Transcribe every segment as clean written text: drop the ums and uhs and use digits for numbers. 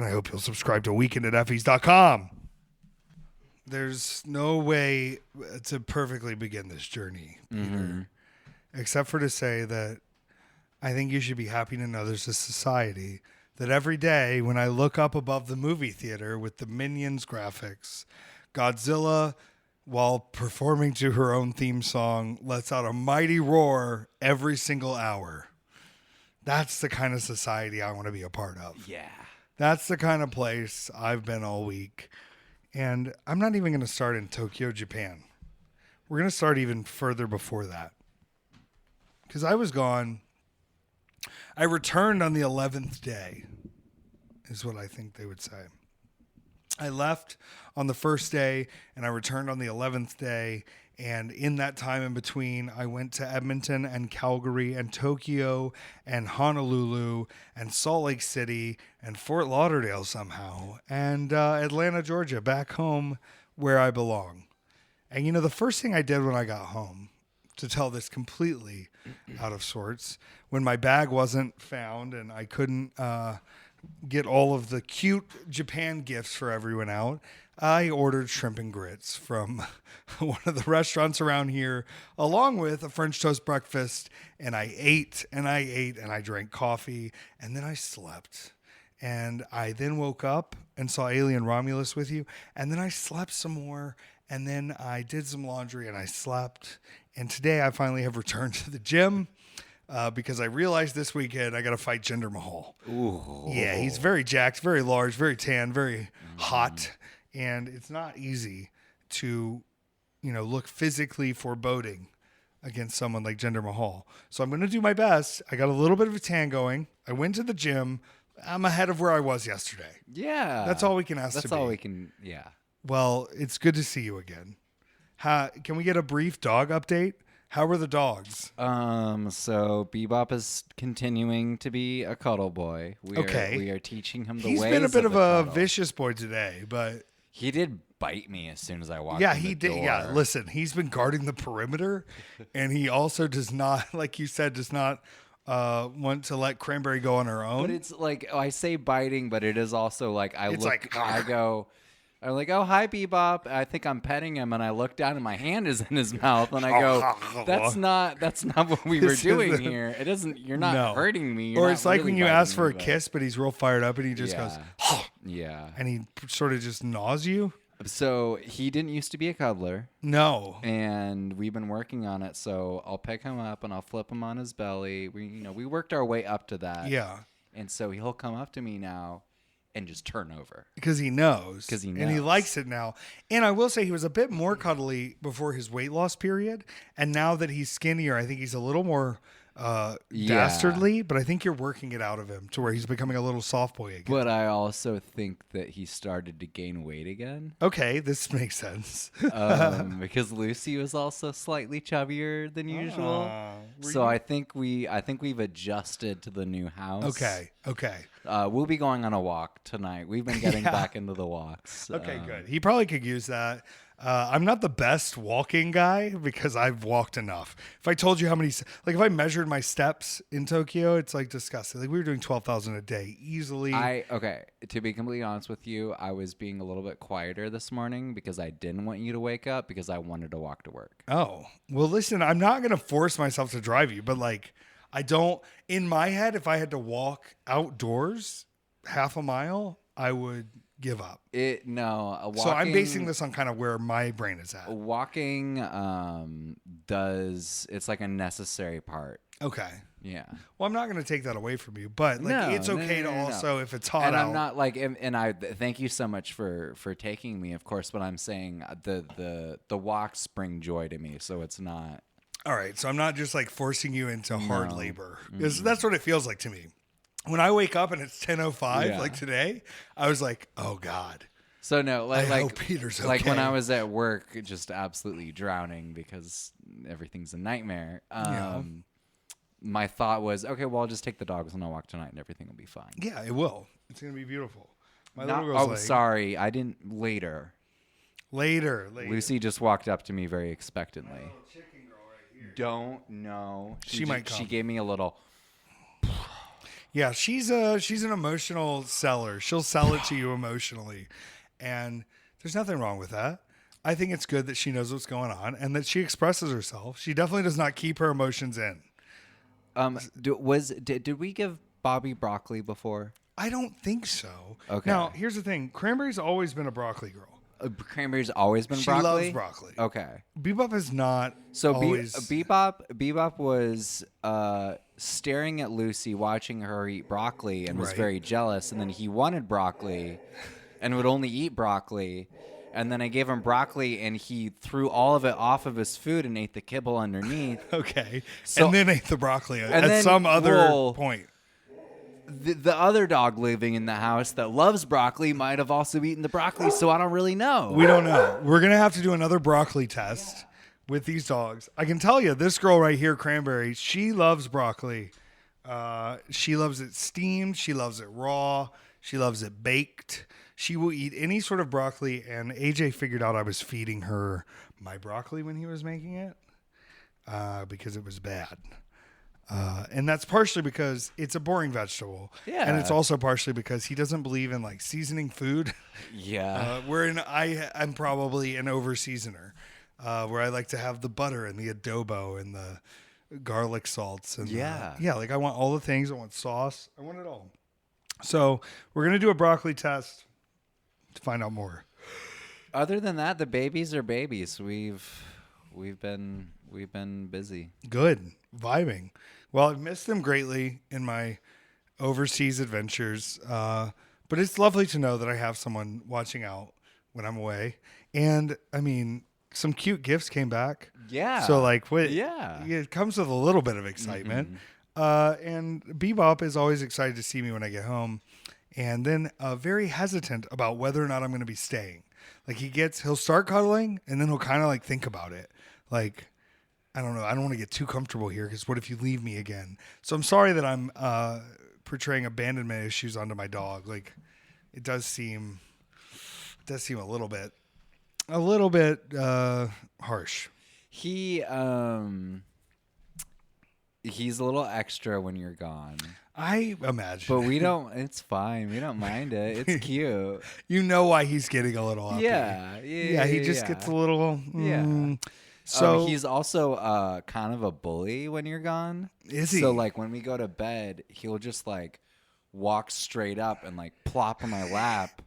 I hope you'll subscribe to weekendateffys.com. There's no way to perfectly begin this journey, Peter, except for to say that I think you should be happy to know there's a society that every day when I look up above the movie theater with the Minions graphics, Godzilla, while performing to her own theme song, lets out a mighty roar every single hour. That's the kind of society I want to be a part of. Yeah. That's the kind of place I've been all week. And I'm not even going to start in Tokyo, Japan. We're going to start even further before that. Because I was gone. I returned on the 11th day, is what I think they would say. I left on the first day, and I returned on the 11th day. And in that time in between, I went to Edmonton and Calgary and Tokyo and Honolulu and Salt Lake City and Fort Lauderdale somehow and Atlanta, Georgia, back home where I belong. And, you know, the first thing I did when I got home, to tell this completely out of sorts, when my bag wasn't found and I couldn't get all of the cute Japan gifts for everyone out, I ordered shrimp and grits from one of the restaurants around here, along with a French toast breakfast. And I ate and I ate and I drank coffee and then I slept. And I then woke up and saw Alien Romulus with you. And then I slept some more. And then I did some laundry and I slept. And today I finally have returned to the gym. Because I realized this weekend I got to fight Jinder Mahal. Ooh. Yeah, he's very jacked, very large, very tan, very hot. And it's not easy to, you know, look physically foreboding against someone like Jinder Mahal. So I'm going to do my best. I got a little bit of a tan going. I went to the gym. I'm ahead of where I was yesterday. Yeah. That's all we can ask to be. That's all we can, yeah. Well, it's good to see you again. Can we get a brief dog update? How were the dogs? So Bebop is continuing to be a cuddle boy. We are teaching him the ways. He's been a bit of a cuddle. vicious boy today, but he did bite me as soon as I walked. Yeah, in he the did. door. Yeah, listen, he's been guarding the perimeter, and he also does not, like you said, does not want to let Cranberry go on her own. But it's like I say biting, but it is also like I'm like, oh, hi, Bebop. I think I'm petting him, and I look down, and my hand is in his mouth, and I go, that's not what we were doing here. It isn't. You're not hurting me. You're or not it's like really when you ask for a biting me, kiss, but he's real fired up, and he just goes, yeah, and he sort of just gnaws you. So he didn't used to be a cuddler. No. And we've been working on it. So I'll pick him up and I'll flip him on his belly. We worked our way up to that. Yeah. And so he'll come up to me now and just turn over. Because he knows. And he likes it now. And I will say he was a bit more cuddly before his weight loss period. And now that he's skinnier, I think he's a little more dastardly. But I think you're working it out of him to where he's becoming a little soft boy again. But I also think that he started to gain weight again. Okay, this makes sense. Because Lucy was also slightly chubbier than usual. So I think we've adjusted to the new house. Okay. We'll be going on a walk tonight. We've been getting back into the walks. Okay, good. He probably could use that. I'm not the best walking guy because I've walked enough. If I told you how many, like if I measured my steps in Tokyo, it's like disgusting. Like we were doing 12,000 a day easily. To be completely honest with you, I was being a little bit quieter this morning because I didn't want you to wake up because I wanted to walk to work. Oh, well, listen, I'm not going to force myself to drive you, but like I don't, in my head, if I had to walk outdoors half a mile, I would give up. So I'm basing this on kind of where my brain is at. Walking it's like a necessary part. Okay. Yeah. Well, I'm not going to take that away from you, but like it's okay to also if it's hot and out. I'm not like, and I thank you so much for taking me, of course, but I'm saying the walks bring joy to me, so it's not. All right, so I'm not just like forcing you into hard labor because that's what it feels like to me. When I wake up and it's 10:05, like today, I was like, "Oh God." So no, I hope Peter's okay. Like when I was at work, just absolutely drowning because everything's a nightmare. My thought was, okay, well, I'll just take the dogs and I'll walk tonight, and everything will be fine. Yeah, it will. It's gonna be beautiful. My little girl's like, sorry, I didn't. Later. Lucy just walked up to me very expectantly. My little chicken girl right here. Don't know. She might come. She gave me a little. Yeah, she's an emotional seller. She'll sell it to you emotionally. And there's nothing wrong with that. I think it's good that she knows what's going on and that she expresses herself. She definitely does not keep her emotions in. Did we give Bobby broccoli before? I don't think so. Okay. Now, here's the thing. Cranberry's always been a broccoli girl. Cranberry's always been broccoli? She loves broccoli. Okay. Bebop is not So always... Bebop was staring at Lucy, watching her eat broccoli, and was very jealous. And then he wanted broccoli and would only eat broccoli. And then I gave him broccoli, and he threw all of it off of his food and ate the kibble underneath. Okay. So, and then ate the broccoli at then, some other point. The other dog living in the house that loves broccoli might have also eaten the broccoli, so I don't really know. We don't know. We're going to have to do another broccoli test with these dogs. I can tell you, this girl right here, Cranberry, she loves broccoli. She loves it steamed. She loves it raw. She loves it baked. She will eat any sort of broccoli, and AJ figured out I was feeding her my broccoli when he was making it because it was bad. And that's partially because it's a boring vegetable. Yeah. And it's also partially because he doesn't believe in like seasoning food. Yeah. I'm probably an over seasoner, where I like to have the butter and the adobo and the garlic salts. And like I want all the things. I want sauce. I want it all. So we're going to do a broccoli test to find out more. Other than that, the babies are babies. We've been busy. Good. Vibing. Well, I've missed them greatly in my overseas adventures, but it's lovely to know that I have someone watching out when I'm away. And, I mean, some cute gifts came back. Yeah. So, like, yeah, it comes with a little bit of excitement. And Bebop is always excited to see me when I get home, and then very hesitant about whether or not I'm going to be staying. Like, he'll start cuddling, and then he'll kind of, like, think about it. Like... I don't know. I don't want to get too comfortable here because what if you leave me again? So I'm sorry that I'm portraying abandonment issues onto my dog. Like it does seem a little bit harsh. He's a little extra when you're gone. I imagine. But we don't, it's fine. We don't mind it. It's cute. You know why he's getting a little uppy. Yeah. He just gets a little. So he's also kind of a bully when you're gone. Is he? So like when we go to bed, he'll just like walk straight up and like plop on my lap.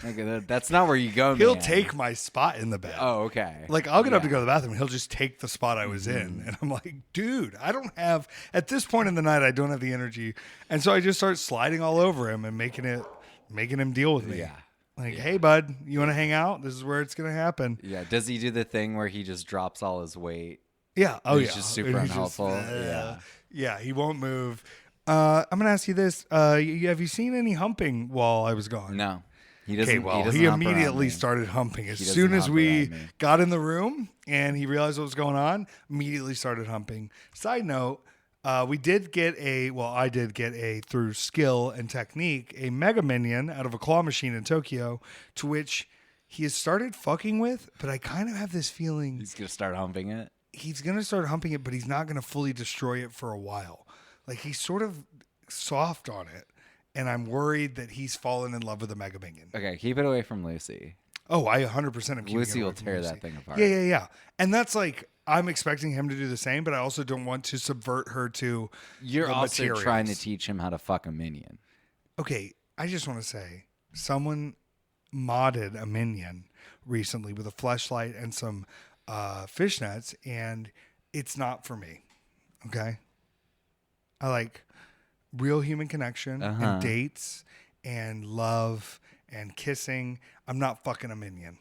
Like, that's not where you go, He'll man. take my spot in the bed. Oh, okay. Like I'll get up to go to the bathroom and he'll just take the spot I was in. And I'm like, dude, I don't have, at this point in the night, I don't have the energy. And so I just start sliding all over him and making him deal with me. Yeah. Like, hey, bud, you want to hang out? This is where it's going to happen. Yeah. Does he do the thing where he just drops all his weight? Yeah. Oh, He's just super unhelpful. Yeah. He won't move. I'm going to ask you this. Have you seen any humping while I was gone? No. He doesn't. Okay, well, he he immediately started humping. As soon as we got in the room and he realized what was going on, immediately started humping. Side note, I did get through skill and technique, a Mega Minion out of a claw machine in Tokyo, to which he has started fucking with, but I kind of have this feeling he's going to start humping it. He's going to start humping it, but he's not going to fully destroy it for a while. Like, he's sort of soft on it, and I'm worried that he's fallen in love with the Mega Minion. Okay, keep it away from Lucy. Oh, I 100% am keeping it Lucy away will from tear Lucy. that thing apart. Yeah. And that's like, I'm expecting him to do the same, but I also don't want to subvert her to You're the also materials. trying to teach him how to fuck a minion. Okay, I just want to say, someone modded a minion recently with a fleshlight and some fishnets, and it's not for me. Okay? I like real human connection and dates and love and kissing. I'm not fucking a minion.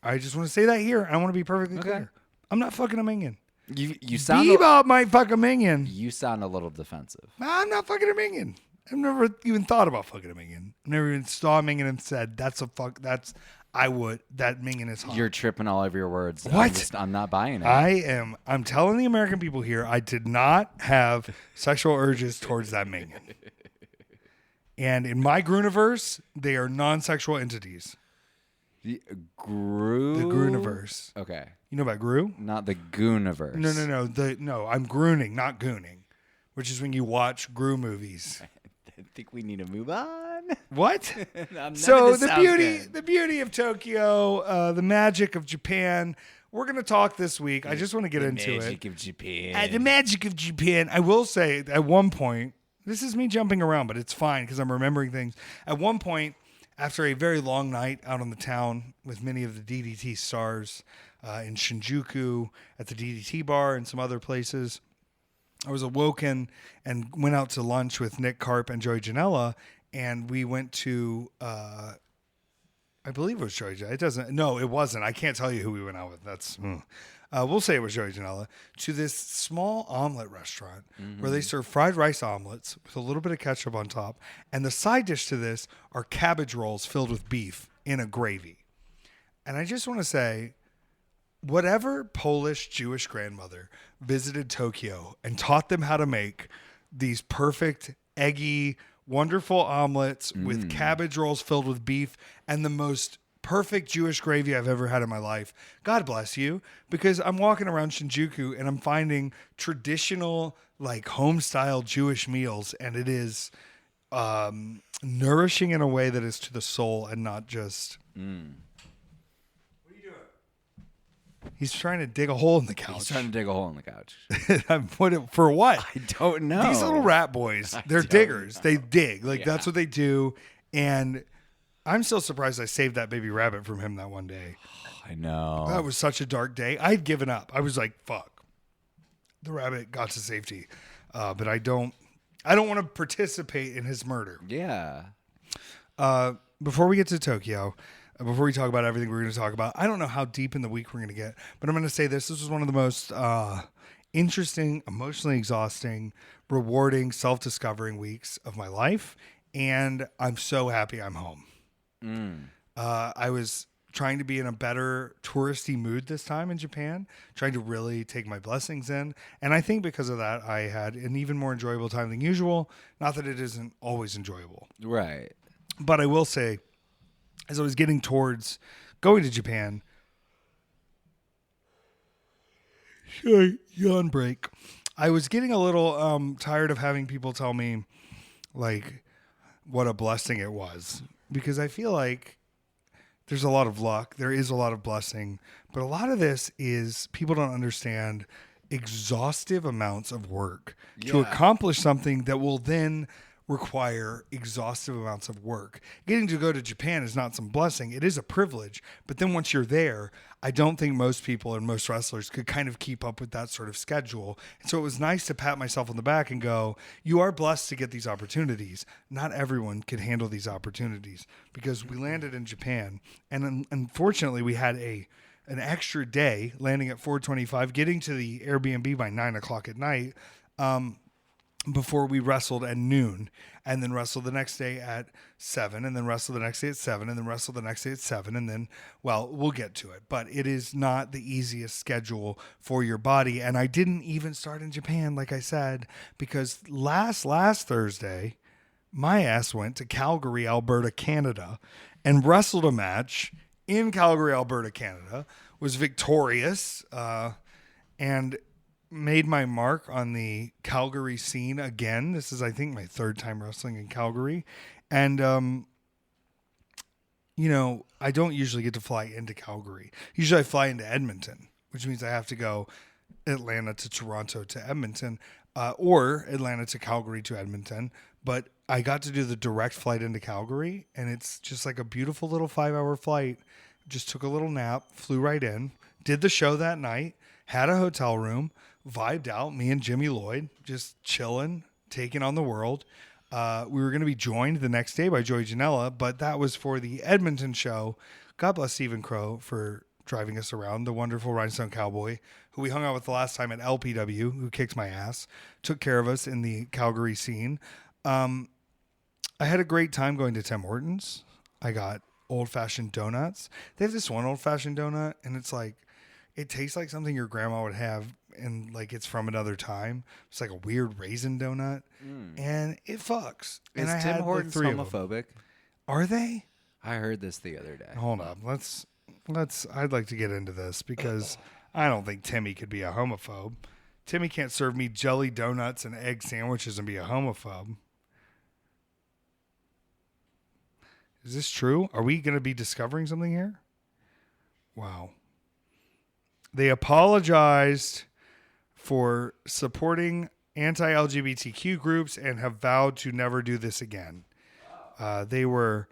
I just want to say that here. I want to be perfectly clear. I'm not fucking a minion. You sound Bebop might fuck a minion. You sound a little defensive. I'm not fucking a minion. I've never even thought about fucking a minion. I never even saw a minion and said, that minion is hot. You're tripping all over your words. What? I'm not buying it. I'm telling the American people here, I did not have sexual urges towards that minion. And in my Grooniverse, they are non-sexual entities. The Grooniverse. Okay. You know about Gru? Not the Gooniverse. No. I'm grooning, not gooning, which is when you watch Gru movies. think we need to move on. What? So the beauty of Tokyo, the magic of Japan. We're going to talk this week. I just want to get into it. The magic of Japan. The magic of Japan. I will say at one point, this is me jumping around, but it's fine because I'm remembering things. At one point, after a very long night out on the town with many of the DDT stars in Shinjuku, at the DDT bar and some other places, I was awoken and went out to lunch with Nick Karp and Joey Janela, and we went to, I believe it was Joey Janela. No, it wasn't. I can't tell you who we went out with. We'll say it was Joey Janela, to this small omelet restaurant where they serve fried rice omelets with a little bit of ketchup on top. And the side dish to this are cabbage rolls filled with beef in a gravy. And I just want to say, whatever Polish Jewish grandmother visited Tokyo and taught them how to make these perfect, eggy, wonderful omelets with cabbage rolls filled with beef and the most perfect Jewish gravy I've ever had in my life. God bless you, because I'm walking around Shinjuku and I'm finding traditional, like home-style Jewish meals, and it is nourishing in a way that is to the soul and not just... What are you doing? He's trying to dig a hole in the couch. He's trying to dig a hole in the couch. For what? I don't know. These little rat boys, they're diggers. Know. They dig. That's what they do. And I'm still surprised I saved that baby rabbit from him that one day. I know. That was such a dark day. I'd given up. I was like, fuck. The rabbit got to safety. But I don't want to participate in his murder. Yeah. Before we get to Tokyo, before we talk about everything we're going to talk about, I don't know how deep in the week we're going to get, but I'm going to say this. This was one of the most interesting, emotionally exhausting, rewarding, self-discovering weeks of my life. And I'm so happy I'm home. I was trying to be in a better touristy mood this time in Japan, trying to really take my blessings in. And I think because of that, I had an even more enjoyable time than usual. Not that it isn't always enjoyable. Right. But I will say, as I was getting towards going to Japan, yawn break, I was getting a little tired of having people tell me, like, what a blessing it was. Because I feel like there's a lot of luck. There is a lot of blessing. But a lot of this is people don't understand exhaustive amounts of work to accomplish something that will then require exhaustive amounts of work. Getting to go to Japan is not some blessing. It is a privilege. But then once you're there, I don't think most people and most wrestlers could kind of keep up with that sort of schedule. And so it was nice to pat myself on the back and go, you are blessed to get these opportunities. Not everyone could handle these opportunities, because we landed in Japan. And unfortunately, we had an extra day landing at 4:25, getting to the Airbnb by 9 o'clock at night, before we wrestled at noon, and then wrestled the next day at 7, and then wrestled the next day at 7, and then wrestled the next day at 7, and then, well, we'll get to it. But it is not the easiest schedule for your body. And I didn't even start in Japan, like I said, because last Thursday, my ass went to Calgary, Alberta, Canada, and wrestled a match in Calgary, Alberta, Canada, was victorious, and made my mark on the Calgary scene again. This is, I think, my third time wrestling in Calgary. And, I don't usually get to fly into Calgary. Usually I fly into Edmonton, which means I have to go Atlanta to Toronto to Edmonton, or Atlanta to Calgary to Edmonton. But I got to do the direct flight into Calgary, and it's just like a beautiful little 5-hour flight. Just took a little nap, flew right in, did the show that night, had a hotel room, vibed out, me and Jimmy Lloyd, just chilling, taking on the world. We were going to be joined the next day by Joey Janela, but that was for the Edmonton show. God bless Stephen Crow for driving us around, the wonderful Rhinestone Cowboy, who we hung out with the last time at LPW, who kicks my ass, took care of us in the Calgary scene. I had a great time going to Tim Hortons. I got old-fashioned donuts. They have this one old-fashioned donut, and it's like, it tastes like something your grandma would have, and like it's from another time. It's like a weird raisin donut, and it fucks. Is and Tim Hortons homophobic? Are they? I heard this the other day. Hold up. Let's. I'd like to get into this because I don't think Timmy could be a homophobe. Timmy can't serve me jelly donuts and egg sandwiches and be a homophobe. Is this true? Are we going to be discovering something here? Wow. They apologized for supporting anti-LGBTQ groups and have vowed to never do this again. They were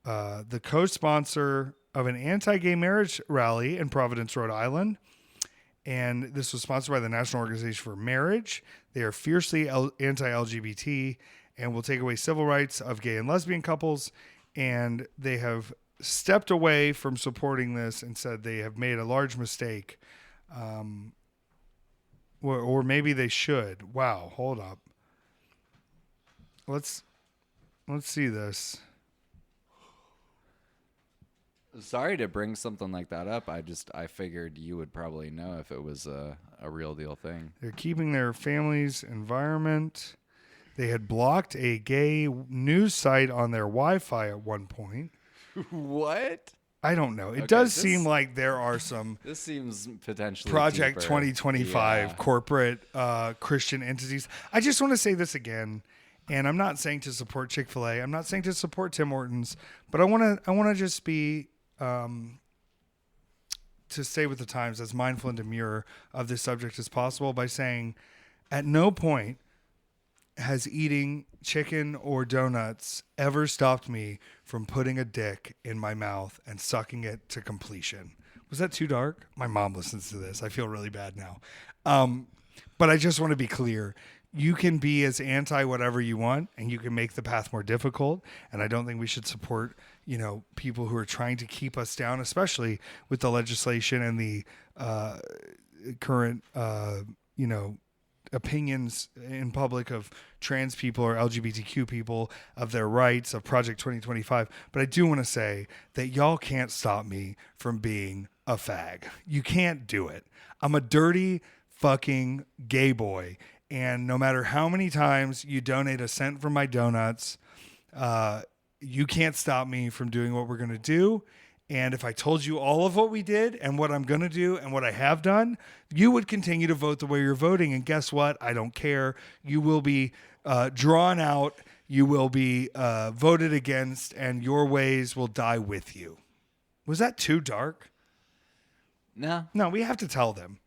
the co-sponsor of an anti-gay marriage rally in Providence, Rhode Island. And this was sponsored by the National Organization for Marriage. They are fiercely anti-LGBT and will take away civil rights of gay and lesbian couples. And they have stepped away from supporting this and said they have made a large mistake. Or maybe they should. Wow, hold up. Let's see this. Sorry to bring something like that up. I figured you would probably know if it was a real deal thing. They're keeping their family's environment. They had blocked a gay news site on their Wi-Fi at one point. What? I don't know. It does seem like there are some. This seems potentially Project deeper. 2025 corporate Christian entities. I just want to say this again, and I'm not saying to support Chick-fil-A. I'm not saying to support Tim Hortons, but I want to just be to stay with the times, as mindful and demure of this subject as possible, by saying, at no point has eating chicken or donuts ever stopped me from putting a dick in my mouth and sucking it to completion. Was that too dark? My mom listens to this. I feel really bad now. But I just want to be clear. You can be as anti whatever you want, and you can make the path more difficult. And I don't think we should support, people who are trying to keep us down, especially with the legislation and the current, opinions in public of trans people or LGBTQ people, of their rights, of Project 2025. But I do want to say that y'all can't stop me from being a fag. You can't do it. I'm a dirty fucking gay boy. And no matter how many times you donate a cent from my donuts, you can't stop me from doing what we're going to do. And if I told you all of what we did and what I'm going to do and what I have done, you would continue to vote the way you're voting. And guess what? I don't care. You will be drawn out. You will be voted against, and your ways will die with you. Was that too dark? No. No, we have to tell them.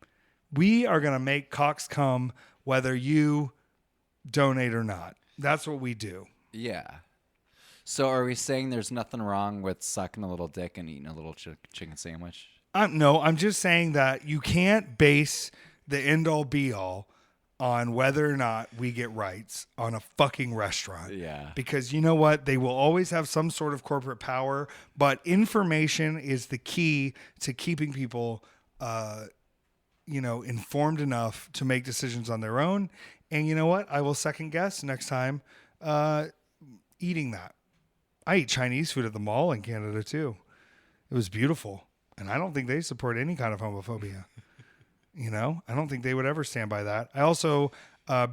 We are going to make cocks come whether you donate or not. That's what we do. Yeah. So are we saying there's nothing wrong with sucking a little dick and eating a little chicken sandwich? No, I'm just saying that you can't base the end-all be-all on whether or not we get rights on a fucking restaurant. Yeah. Because you know what? They will always have some sort of corporate power, but information is the key to keeping people informed enough to make decisions on their own. And you know what? I will second guess next time eating that. I eat Chinese food at the mall in Canada too. It was beautiful. And I don't think they support any kind of homophobia. I don't think they would ever stand by that. I also,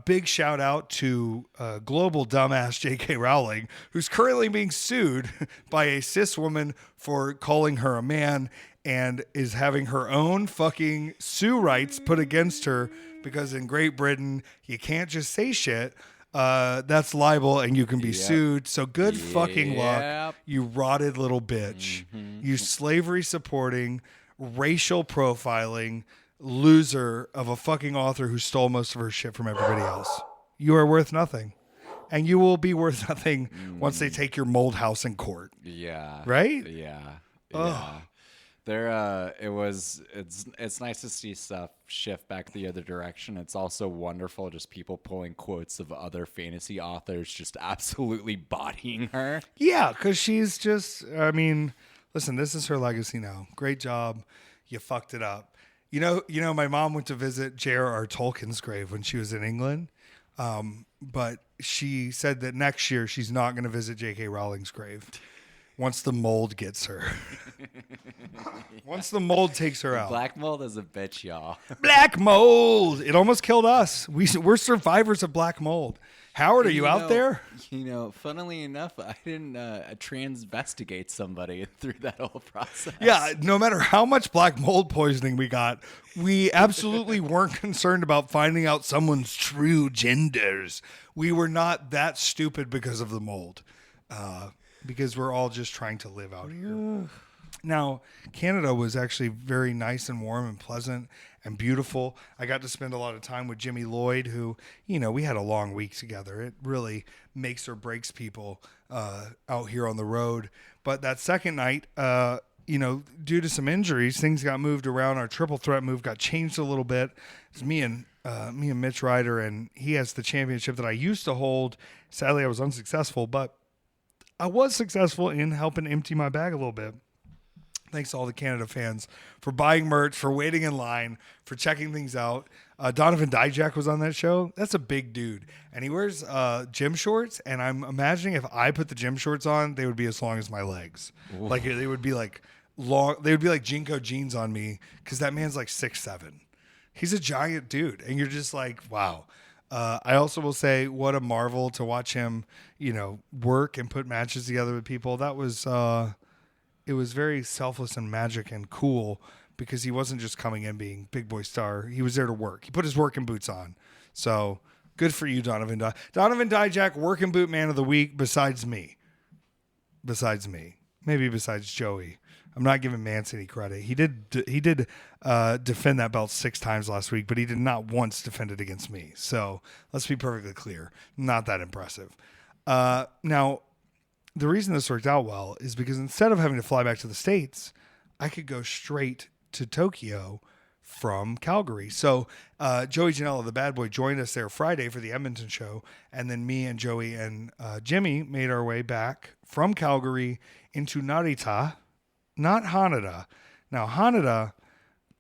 big shout out to global dumbass J.K. Rowling, who's currently being sued by a cis woman for calling her a man, and is having her own fucking sue rights put against her, because in Great Britain, you can't just say shit. That's libel and you can be sued. So good fucking luck, you rotted little bitch. Mm-hmm. You slavery supporting, racial profiling loser of a fucking author who stole most of her shit from everybody else. You are worth nothing. And you will be worth nothing once they take your mold house in court. Yeah. Right? Yeah. Ugh. It's nice to see stuff shift back the other direction. It's also wonderful just people pulling quotes of other fantasy authors just absolutely bodying her. Yeah, because she's just, listen, this is her legacy now. Great job. You fucked it up. My mom went to visit J.R.R. Tolkien's grave when she was in England. But she said that next year she's not going to visit J.K. Rowling's grave. Once the mold gets her. Once the mold takes her out. Black mold is a bitch, y'all. Black mold. It almost killed us. We're survivors of black mold. Howard, are you out there? Funnily enough, I didn't transvestigate somebody through that whole process. Yeah, no matter how much black mold poisoning we got, we absolutely weren't concerned about finding out someone's true genders. We were not that stupid because of the mold. because we're all just trying to live out here. Now, Canada was actually very nice and warm and pleasant and beautiful. I got to spend a lot of time with Jimmy Lloyd, who, we had a long week together. It really makes or breaks people out here on the road. But that second night, due to some injuries, things got moved around. Our triple threat move got changed a little bit. It's me and Mitch Ryder, and he has the championship that I used to hold. Sadly, I was unsuccessful, but I was successful in helping empty my bag a little bit. Thanks to all the Canada fans for buying merch, for waiting in line, for checking things out. Donovan Dijak was on that show. That's a big dude. And he wears gym shorts. And I'm imagining if I put the gym shorts on, they would be as long as my legs. Ooh. Like they would be like long. They would be like Jinko jeans on me because that man's like 6'7". He's a giant dude. And you're just like, wow. I also will say what a marvel to watch him, work and put matches together with people. That was... it was very selfless and magic and cool because he wasn't just coming in being big boy star. He was there to work. He put his working boots on. So good for you, Donovan. Donovan Dijak, working boot man of the week besides me. Maybe besides Joey. I'm not giving Mance any credit. He did defend that belt 6 times last week, but he did not once defend it against me. So let's be perfectly clear. Not that impressive. Now, the reason this worked out well is because instead of having to fly back to the States, I could go straight to Tokyo from Calgary. So Joey Janela, the bad boy, joined us there Friday for the Edmonton show. And then me and Joey and Jimmy made our way back from Calgary into Narita, not Haneda.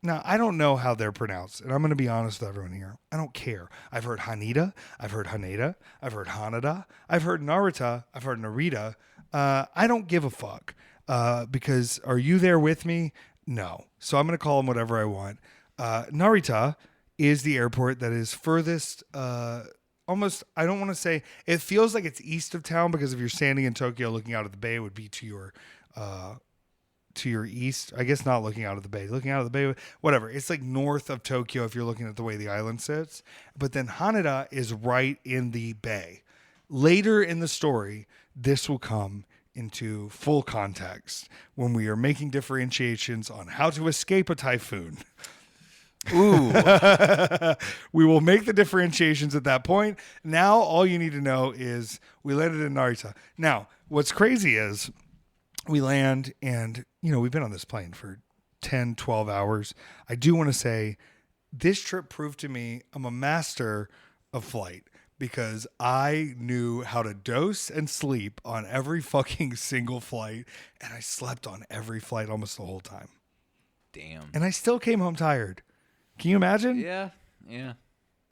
Now, I don't know how they're pronounced, and I'm going to be honest with everyone here. I don't care. I've heard Haneda. I've heard Haneda. I've heard Haneda. I've heard Narita. I've heard Narita. I don't give a fuck because are you there with me? No. So I'm going to call them whatever I want. Narita is the airport that is furthest, almost, I don't want to say, it feels like it's east of town because if you're standing in Tokyo looking out at the bay, it would be to your east. I guess not looking out of the bay. Looking out of the bay, whatever. It's like north of Tokyo if you're looking at the way the island sits. But then Haneda is right in the bay. Later in the story, this will come into full context when we are making differentiations on how to escape a typhoon. Ooh. We will make the differentiations at that point. Now, all you need to know is we landed in Narita. Now, what's crazy is we land and, we've been on this plane for 10, 12 hours. I do want to say this trip proved to me I'm a master of flight because I knew how to dose and sleep on every fucking single flight. And I slept on every flight almost the whole time. Damn. And I still came home tired. Can you imagine? Yeah.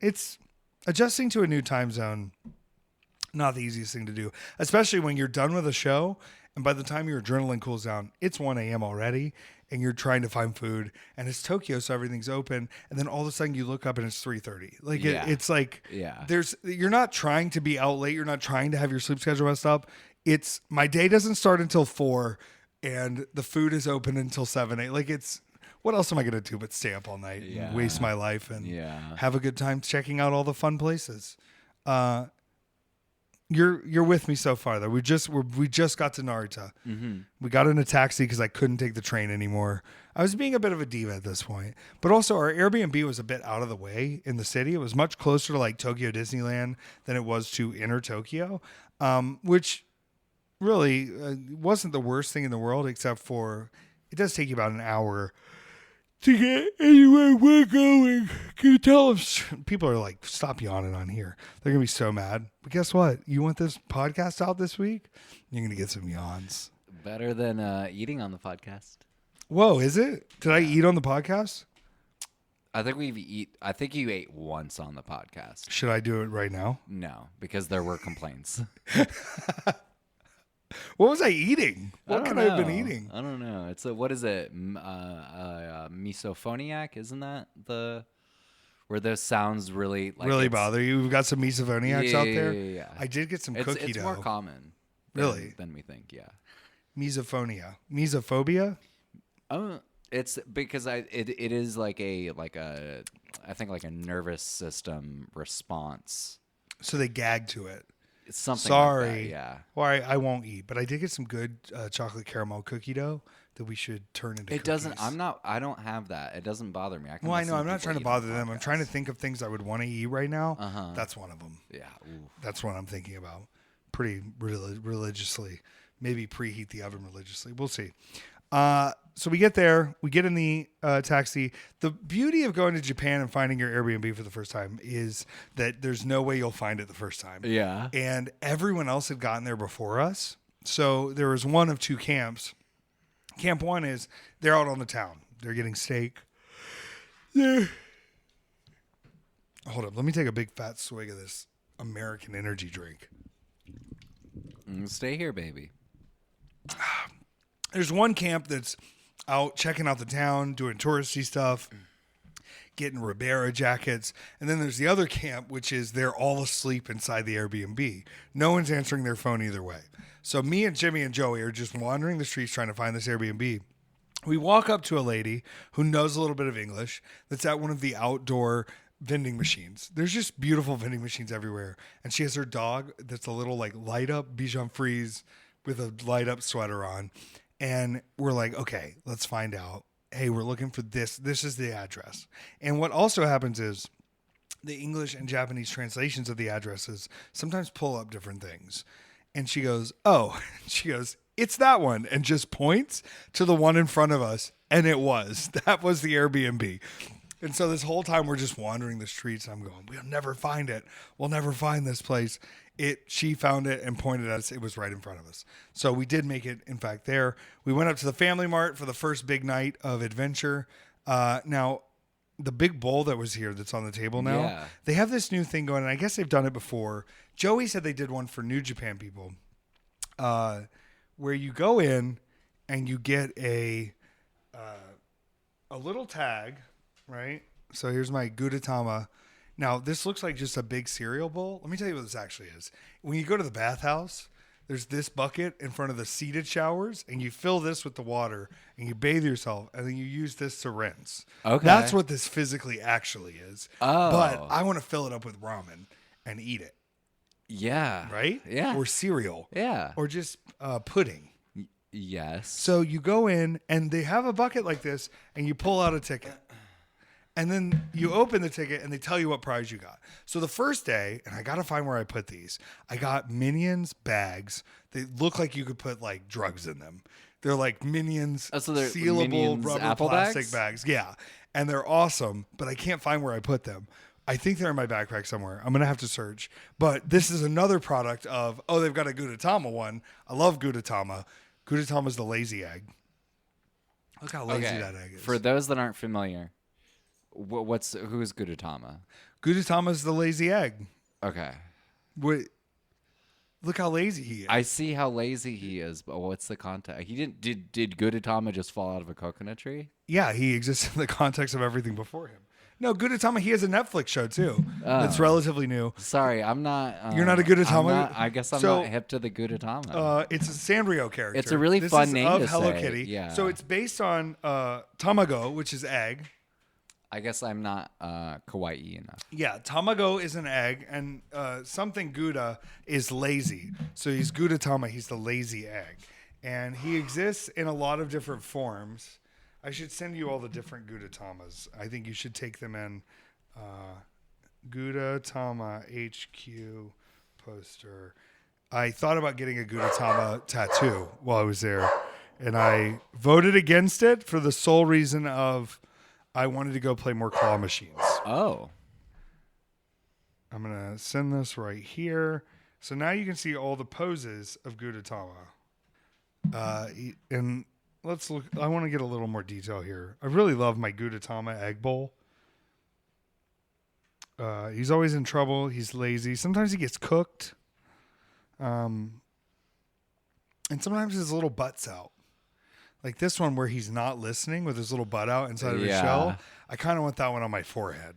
It's adjusting to a new time zone. Not the easiest thing to do, especially when you're done with a show. And by the time your adrenaline cools down, it's 1 a.m. already, and you're trying to find food, and it's Tokyo, so everything's open. And then all of a sudden, you look up and it's 3:30. Like it's like you're not trying to be out late. You're not trying to have your sleep schedule messed up. It's my day doesn't start until 4, and the food is open until 7, 8. Like it's what else am I gonna do but stay up all night and waste my life and have a good time checking out all the fun places. You're with me so far though. We just got to Narita. Mm-hmm. We got in a taxi because I couldn't take the train anymore. I was being a bit of a diva at this point, but also our Airbnb was a bit out of the way in the city. It was much closer to like Tokyo Disneyland than it was to inner Tokyo, which really wasn't the worst thing in the world, except for it does take you about an hour to get anywhere we're going. Can you tell them? People are like, stop yawning on here. They're going to be so mad. But guess what? You want this podcast out this week? You're going to get some yawns. Better than eating on the podcast. Whoa, is it? Did I eat on the podcast? I think you ate once on the podcast. Should I do it right now? No, because there were complaints. What was I eating? What could I have been eating? I don't know. It's what is it? Misophoniac, isn't that where those sounds really bother you? We've got some misophoniacs out there. Yeah. I did get some cookie dough. It's more common, than we think. Yeah, misophobia. It's because it is like a I think like a nervous system response. So they gag to it. Something Sorry. like that, yeah. Well, I won't eat, but I did get some good chocolate caramel cookie dough that we should turn into It cookies. doesn't. I don't have that. It doesn't bother me. Well, I know. I'm not trying to bother them. I'm trying to think of things I would want to eat right now. That's one of them. Yeah. Ooh. That's what I'm thinking about. Pretty religiously. Maybe preheat the oven religiously. We'll see. So we get there. We get in the taxi. The beauty of going to Japan and finding your Airbnb for the first time is that there's no way you'll find it the first time. Yeah. And everyone else had gotten there before us. So there was one of two camps. Camp one is they're out on the town. They're getting steak. Hold up. Let me take a big fat swig of this American energy drink. Stay here, baby. There's one camp that's out checking out the town, doing touristy stuff, getting Ribera jackets. And then there's the other camp, which is they're all asleep inside the Airbnb. No one's answering their phone either way. So me and Jimmy and Joey are just wandering the streets trying to find this Airbnb. We walk up to a lady who knows a little bit of English that's at one of the outdoor vending machines. There's just beautiful vending machines everywhere. And she has her dog that's a little like light up Bichon Frise with a light up sweater on. And we're like, okay, let's find out. Hey, we're looking for this. This is the address. And what also happens is the English and Japanese translations of the addresses sometimes pull up different things. And she goes, it's that one. And just points to the one in front of us. And it was. That was the Airbnb. And so this whole time we're just wandering the streets. And I'm going, we'll never find it. We'll never find this place. She found it and pointed at us. It was right in front of us. So we did make it, in fact, there. We went up to the Family Mart for the first big night of adventure. Now, the big bowl that was here that's on the table now, they have this new thing going, and I guess they've done it before. Joey said they did one for New Japan people where you go in and you get a little tag, right? So here's my Gudetama. Now, this looks like just a big cereal bowl. Let me tell you what this actually is. When you go to the bathhouse, there's this bucket in front of the seated showers, and you fill this with the water, and you bathe yourself, and then you use this to rinse. Okay. That's what this physically actually is. Oh. But I want to fill it up with ramen and eat it. Yeah. Right? Yeah. Or cereal. Yeah. Or just pudding. Yes. So you go in, and they have a bucket like this, and you pull out a ticket. And then you open the ticket and they tell you what prize you got. So the first day, and I got to find where I put these, I got Minions bags. They look like you could put like drugs in them. They're like Minions, so they're sealable Minions rubber Apple plastic bags. Yeah. And they're awesome, but I can't find where I put them. I think they're in my backpack somewhere. I'm going to have to search. But this is another product of, they've got a Gudetama one. I love Gudetama. Gudetama is the lazy egg. Look how lazy that egg is. For those that aren't familiar, who's Gudetama? Gudetama is the lazy egg. Okay. Look how lazy he is. I see how lazy he is, but what's the context? He didn't. Did Gudetama just fall out of a coconut tree? Yeah, he exists in the context of everything before him. No, Gudetama, he has a Netflix show too. That's relatively new. Sorry, I'm not. You're not a Gudetama? I guess I'm not hip to the Gudetama. It's a Sanrio character. It's a really fun name of to Hello say. Kitty. Yeah. So it's based on Tamago, which is egg. I guess I'm not kawaii enough. Yeah, Tamago is an egg, and something Gouda is lazy. So he's Gudetama, he's the lazy egg. And he exists in a lot of different forms. I should send you all the different Gudetamas. I think you should take them in. Gudetama HQ poster. I thought about getting a Gudetama tattoo while I was there, and I voted against it for the sole reason of I wanted to go play more claw machines. Oh. I'm going to send this right here. So now you can see all the poses of Gudetama. And let's look. I want to get a little more detail here. I really love my Gudetama egg bowl. He's always in trouble. He's lazy. Sometimes he gets cooked. And sometimes his little butt's out. Like this one where he's not listening with his little butt out inside of his shell. I kind of want that one on my forehead.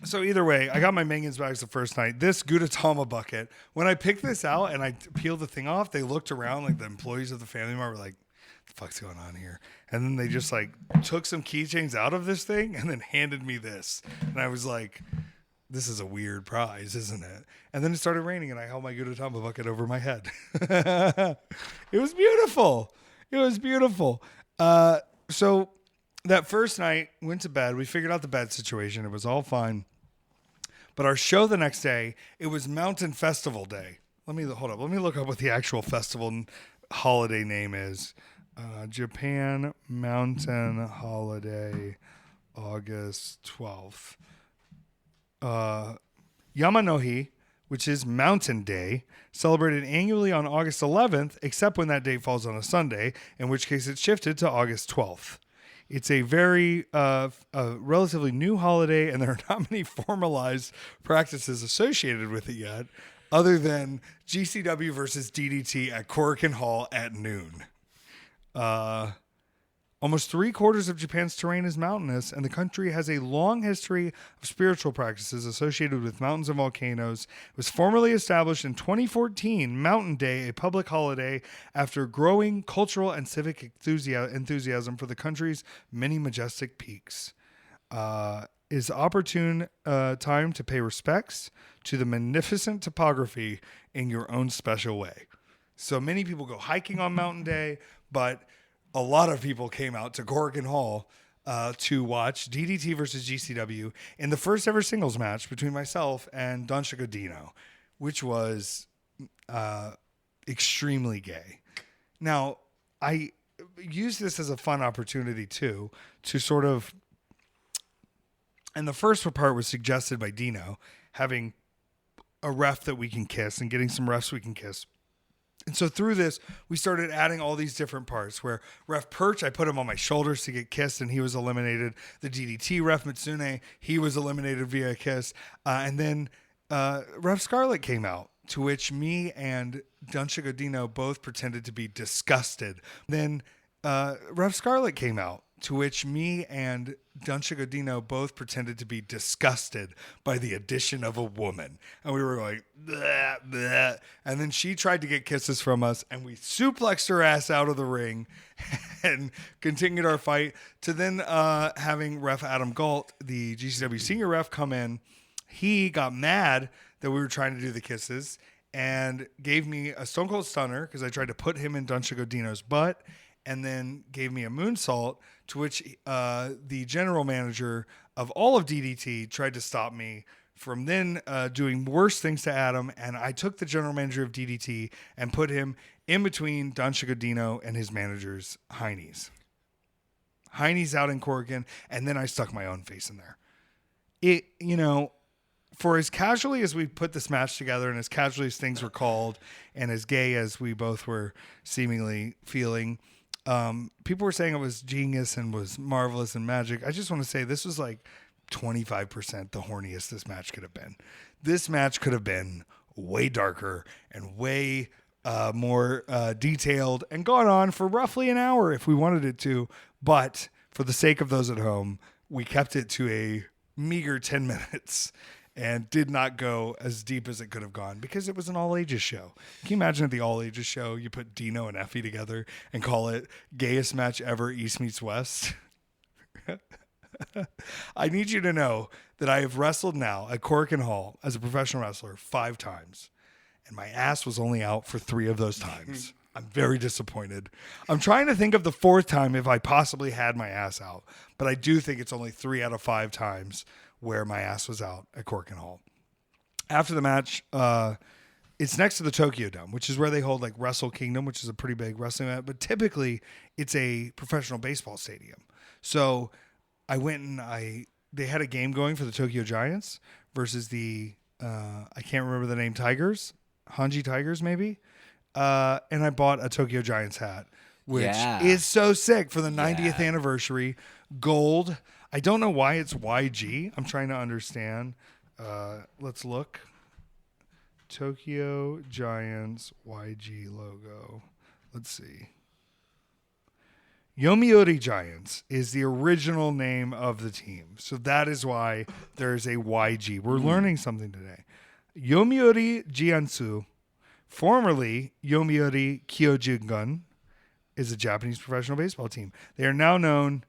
So either way, I got my Minions bags the first night. This Gudetama bucket, when I picked this out and I peeled the thing off, they looked around like the employees of the Family Mart were like, the fuck's going on here? And then they just like took some keychains out of this thing and then handed me this. And I was like, this is a weird prize, isn't it? And then it started raining, and I held my Gudetama bucket over my head. It was beautiful. It was beautiful. So that first night, went to bed. We figured out the bed situation. It was all fine. But our show the next day, it was Mountain Festival Day. Hold up. Let me look up what the actual festival holiday name is. Japan Mountain Holiday, August 12th. Yamanohi, which is Mountain Day, celebrated annually on August 11th, except when that date falls on a Sunday, in which case it's shifted to August 12th. It's a very relatively new holiday, and there are not many formalized practices associated with it yet, other than GCW versus DDT at Korakuen Hall at noon. Almost 3/4 of Japan's terrain is mountainous, and the country has a long history of spiritual practices associated with mountains and volcanoes. It was formally established in 2014, Mountain Day, a public holiday, after growing cultural and civic enthusiasm for the country's many majestic peaks. Is opportune time to pay respects to the magnificent topography in your own special way. So many people go hiking on Mountain Day, but a lot of people came out to Korakuen Hall to watch DDT versus GCW in the first ever singles match between myself and Danshoku Dino, which was extremely gay. Now, I use this as a fun opportunity too to sort of, and the first part was suggested by Dino, having a ref that we can kiss and getting some refs we can kiss. And so through this, we started adding all these different parts where Ref Perch, I put him on my shoulders to get kissed, and he was eliminated. The DDT Ref Mitsune, he was eliminated via a kiss. And then Ref Scarlet came out, to which me and Danshoku Dino both pretended to be disgusted. Then Ref Scarlet came out, to which me and Danshoku Dino both pretended to be disgusted by the addition of a woman. And we were like, bleh, bleh. And then she tried to get kisses from us, and we suplexed her ass out of the ring and continued our fight to then having Ref Adam Galt, the GCW senior ref, come in. He got mad that we were trying to do the kisses and gave me a Stone Cold Stunner because I tried to put him in Danshoku Dino's butt, and then gave me a moonsault, to which the general manager of all of DDT tried to stop me from then doing worse things to Adam. And I took the general manager of DDT and put him in between Danshoku Dino and his manager's heinies. Heinies out in Korakuen, and then I stuck my own face in there. It, you know, for as casually as we put this match together and as casually as things were called and as gay as we both were seemingly feeling, people were saying it was genius and was marvelous and magic. I just want to say this was like 25% the horniest this match could have been. This match could have been way darker and way more detailed and gone on for roughly an hour if we wanted it to. But for the sake of those at home, we kept it to a meager 10 minutes and did not go as deep as it could have gone because it was an all-ages show. Can you imagine at the all-ages show, you put Dino and Effy together and call it Gayest Match Ever, East Meets West? I need you to know that I have wrestled now at Korakuen Hall as a professional wrestler 5 times, and my ass was only out for 3 of those times. I'm very disappointed. I'm trying to think of the 4th time if I possibly had my ass out, but I do think it's only 3 out of 5 times where my ass was out at Korakuen Hall. After the match, it's next to the Tokyo Dome, which is where they hold like Wrestle Kingdom, which is a pretty big wrestling event, but typically it's a professional baseball stadium. So I went and they had a game going for the Tokyo Giants versus the, I can't remember the name, Tigers, Hanji Tigers maybe. And I bought a Tokyo Giants hat, which is so sick for the 90th anniversary. Gold. I don't know why it's YG. I'm trying to understand. Let's look. Tokyo Giants YG logo. Let's see. Yomiuri Giants is the original name of the team. So that is why there's a YG. We're learning something today. Yomiuri Giantsu, formerly Yomiuri Kyojingun, is a Japanese professional baseball team. They are now known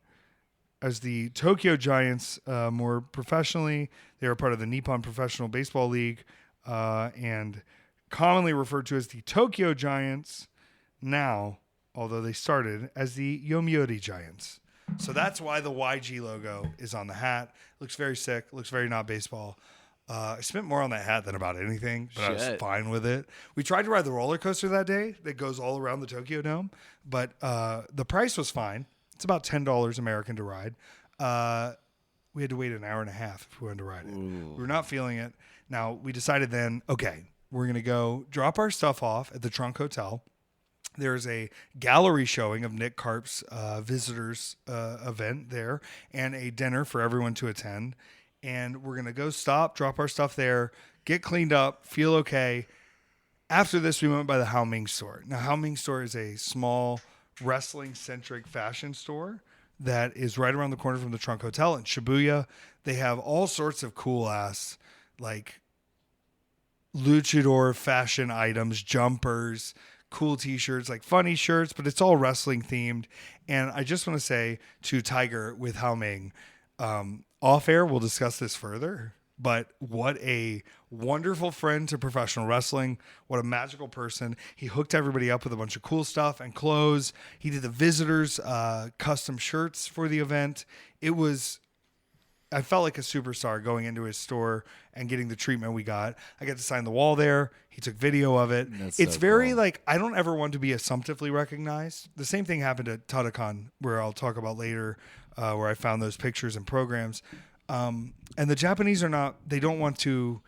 as the Tokyo Giants more professionally. They are part of the Nippon Professional Baseball League and commonly referred to as the Tokyo Giants now, although they started as the Yomiuri Giants. So that's why the YG logo is on the hat. Looks very sick. Looks very not baseball. I spent more on that hat than about anything, but I was fine with it. We tried to ride the roller coaster that day that goes all around the Tokyo Dome, but the price was fine. It's about $10 American to ride. We had to wait an hour and a half if we wanted to ride it. Ooh. We were not feeling it. Now, we decided then, okay, we're going to go drop our stuff off at the Trunk Hotel. There's a gallery showing of Nick Carp's visitors event there and a dinner for everyone to attend. And we're going to go drop our stuff there, get cleaned up, feel okay. After this, we went by the Hao Ming store. Now, Hao Ming store is a small wrestling-centric fashion store that is right around the corner from the Trunk Hotel in Shibuya. They have all sorts of cool-ass, like, luchador fashion items, jumpers, cool t-shirts, like funny shirts, but it's all wrestling themed. And I just want to say to Tiger with Hao Ming, off air, we'll discuss this further, but what a wonderful friend to professional wrestling. What a magical person. He hooked everybody up with a bunch of cool stuff and clothes. He did the visitors custom shirts for the event. I felt like a superstar going into his store and getting the treatment we got. I got to sign the wall there. He took video of it. It's so very cool. Like, I don't ever want to be assumptively recognized. The same thing happened at Tadakon, where I'll talk about later, where I found those pictures and programs. And the Japanese they don't want to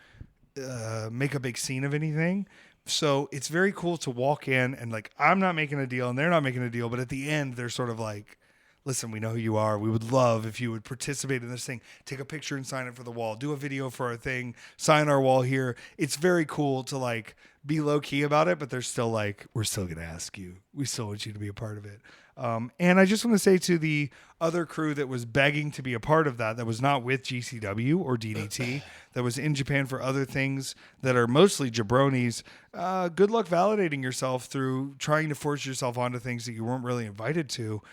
make a big scene of anything. So it's very cool to walk in and, like, I'm not making a deal and they're not making a deal. But at the end, they're sort of like, listen, we know who you are. We would love if you would participate in this thing. Take a picture and sign it for the wall. Do a video for our thing. Sign our wall here. It's very cool to, like, be low key about it, but they're still like, we're still going to ask you. We still want you to be a part of it. And I just want to say to the other crew that was begging to be a part of that was not with GCW or DDT, that was in Japan for other things that are mostly jabronis, good luck validating yourself through trying to force yourself onto things that you weren't really invited to.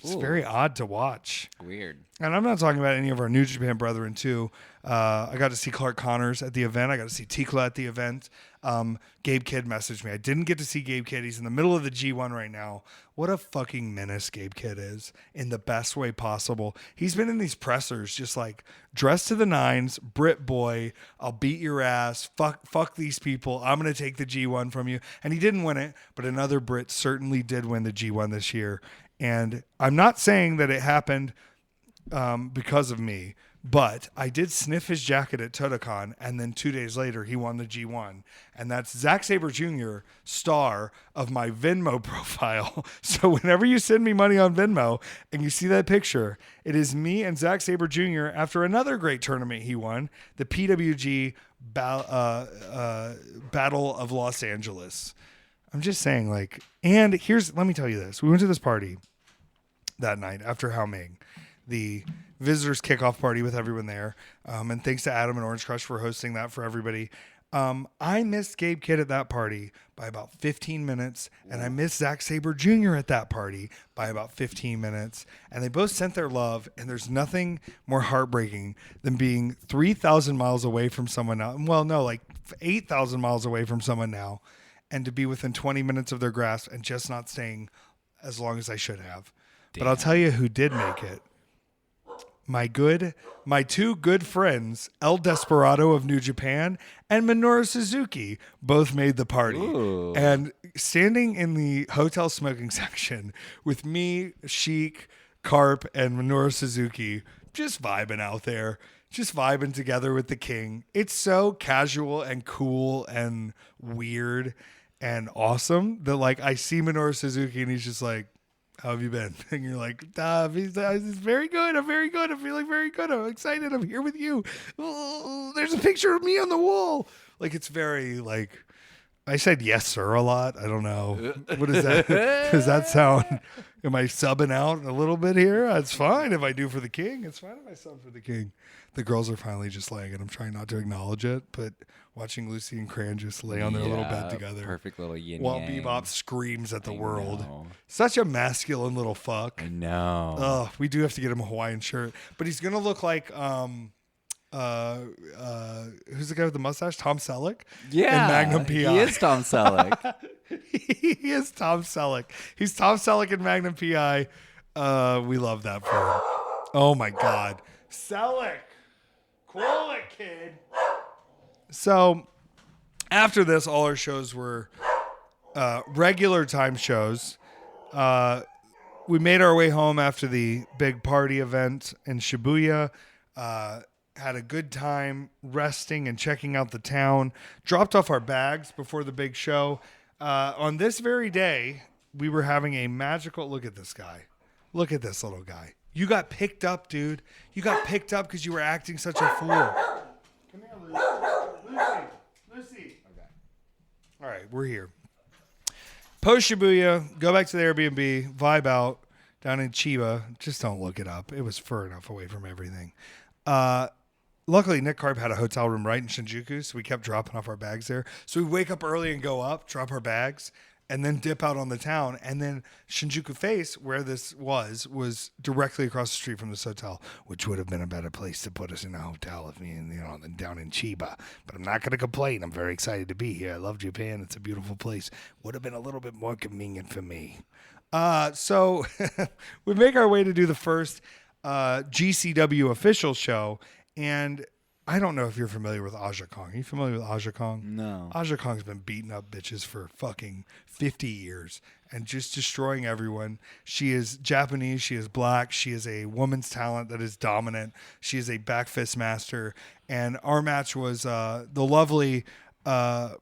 It's very odd to watch. Weird. And I'm not talking about any of our New Japan brethren, too. I got to see Clark Connors at the event. I got to see Tikla at the event. Gabe Kidd messaged me. I didn't get to see Gabe Kidd. He's in the middle of the G1 right now. What a fucking menace Gabe Kidd is, in the best way possible. He's been in these pressers just like, dressed to the nines, Brit boy, I'll beat your ass, fuck these people, I'm going to take the G1 from you. And he didn't win it, but another Brit certainly did win the G1 this year. And I'm not saying that it happened because of me, but I did sniff his jacket at Totocon, and then 2 days later, he won the G1. And that's Zack Sabre Jr., star of my Venmo profile. So whenever you send me money on Venmo and you see that picture, it is me and Zack Sabre Jr. after another great tournament he won, the PWG Battle of Los Angeles. I'm just saying, like, and let me tell you this. We went to this party that night after Hao Ming, the visitors kickoff party with everyone there. And thanks to Adam and Orange Crush for hosting that for everybody. I missed Gabe Kidd at that party by about 15 minutes, and I missed Zack Sabre Jr. at that party by about 15 minutes. And they both sent their love, and there's nothing more heartbreaking than being 3,000 miles away from someone now. Well, no, like 8,000 miles away from someone now, and to be within 20 minutes of their grasp and just not staying as long as I should have. Damn. But I'll tell you who did make it. My two good friends, El Desperado of New Japan and Minoru Suzuki, both made the party. Ooh. And standing in the hotel smoking section with me, Sheik, Carp, and Minoru Suzuki, just vibing out there, just vibing together with the king. It's so casual and cool and weird and awesome that, like, I see Minoru Suzuki and he's just like, how have you been? And you're like, he's very good. I'm very good. I'm feeling very good. I'm excited. I'm here with you. Oh, there's a picture of me on the wall. Like, it's very, like, I said yes, sir, a lot. I don't know. What is that? Does that sound? Am I subbing out a little bit here? It's fine if I do for the king. It's fine if I sub for the king. The girls are finally just laying, and I'm trying not to acknowledge it, but watching Lucy and Cran just lay on their little bed together. Perfect little yin while yang. Bebop screams at the world. Know. Such a masculine little fuck. I know. Oh, we do have to get him a Hawaiian shirt, but he's gonna look like who's the guy with the mustache? Tom Selleck? Yeah. In Magnum PI. He is Tom Selleck. He is Tom Selleck. He's Tom Selleck in Magnum PI. We love that for him. Oh my God. Selleck. Cool it, kid. So after this, all our shows were regular time shows. We made our way home after the big party event in Shibuya. Had a good time resting and checking out the town. Dropped off our bags before the big show. On this very day, we were having a magical... Look at this guy. Look at this little guy. You got picked up, dude. You got picked up because you were acting such a fool. Come here, Lucy. Okay. All right, we're here. Post Shibuya, go back to the Airbnb, vibe out down in Chiba. Just don't look it up. It was far enough away from everything. Luckily, Nick Carp had a hotel room right in Shinjuku, so we kept dropping off our bags there. So we wake up early and go up, drop our bags, and then dip out on the town. And then Shinjuku Face, where this was directly across the street from this hotel, which would have been a better place to put us in a hotel if than down in Chiba. But I'm not going to complain. I'm very excited to be here. I love Japan. It's a beautiful place. Would have been a little bit more convenient for me. So we make our way to do the first GCW official show. And I don't know if you're familiar with Aja Kong. Are you familiar with Aja Kong? No. Aja Kong's been beating up bitches for fucking 50 years and just destroying everyone. She is Japanese. She is black. She is a woman's talent that is dominant. She is a back fist master. And our match was the lovely, I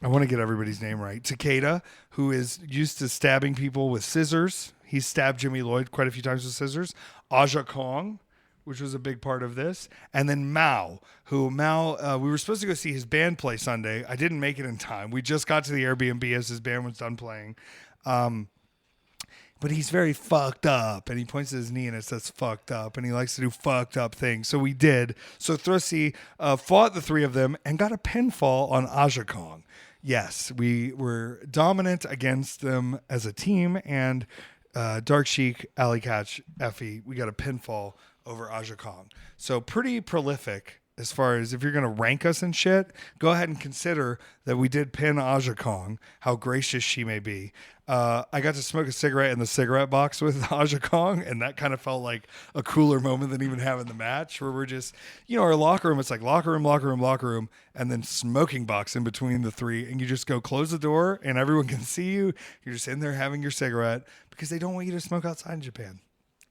want to get everybody's name right, Takeda, who is used to stabbing people with scissors. He's stabbed Jimmy Lloyd quite a few times with scissors. Aja Kong, which was a big part of this. And then Mao, we were supposed to go see his band play Sunday. I didn't make it in time. We just got to the Airbnb as his band was done playing. But he's very fucked up. And he points to his knee and it says fucked up. And he likes to do fucked up things. So we did. So Thrusty fought the three of them and got a pinfall on Aja Kong. Yes, we were dominant against them as a team. And Dark Sheik, Alley Catch, Effy, we got a pinfall over Aja Kong. So pretty prolific as far as if you're going to rank us and shit, go ahead and consider that we did pin Aja Kong, how gracious she may be. I got to smoke a cigarette in the cigarette box with Aja Kong, and that kind of felt like a cooler moment than even having the match, where we're just, our locker room, it's like locker room, and then smoking box in between the three, and you just go close the door, and everyone can see you. You're just in there having your cigarette, because they don't want you to smoke outside in Japan.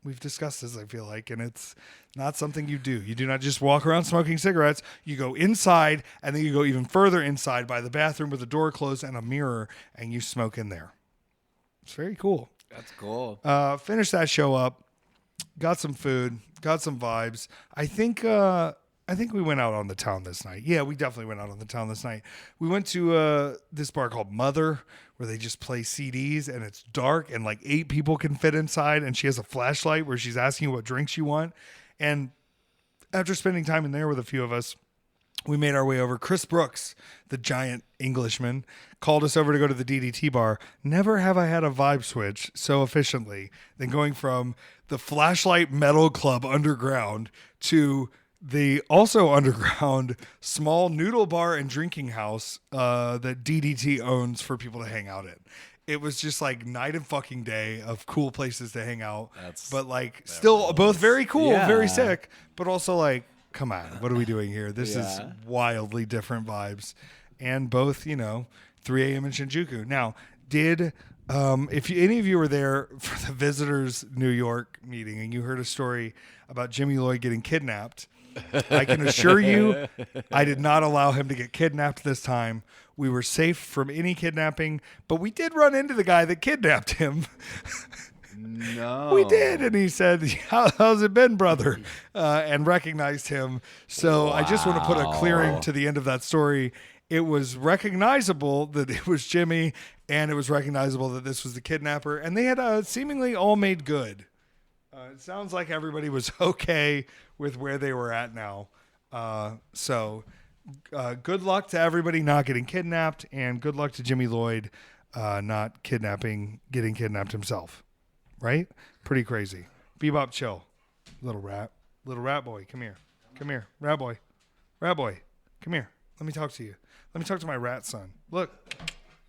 We've discussed this, I feel like, and it's not something you do. You do not just walk around smoking cigarettes. You go inside, and then you go even further inside by the bathroom with the door closed and a mirror, and you smoke in there. It's very cool. That's cool. Finished that show up, got some food, got some vibes. I think we went out on the town this night. Yeah, we definitely went out on the town this night. We went to this bar called Mother, where they just play CDs, and it's dark, and like 8 people can fit inside, and she has a flashlight where she's asking you what drinks you want. And after spending time in there with a few of us, we made our way over. Chris Brooks, the giant Englishman, called us over to go to the DDT bar. Never have I had a vibe switch so efficiently than going from the Flashlight Metal Club underground to the also underground small noodle bar and drinking house that DDT owns for people to hang out in. It was just like night and fucking day of cool places to hang out. Still both very cool, very sick, but also like, come on, what are we doing here? This is wildly different vibes. And both, 3 a.m. in Shinjuku. Now, if any of you were there for the Visitors New York meeting and you heard a story about Jimmy Lloyd getting kidnapped, I can assure you I did not allow him to get kidnapped this time. We were safe from any kidnapping, but we did run into the guy that kidnapped him. No. We did. And he said, how's it been, brother? And recognized him. So I just want to put a clearing to the end of that story it was recognizable that it was Jimmy, and it was recognizable that this was the kidnapper, and they had seemingly all made good. It sounds like everybody was okay with where they were at now. So good luck to everybody not getting kidnapped, and good luck to Jimmy Lloyd not getting kidnapped himself. Right? Pretty crazy. Bebop, chill. Little rat boy, come here. Come here. Rat boy, come here. Let me talk to you. Let me talk to my rat son. Look.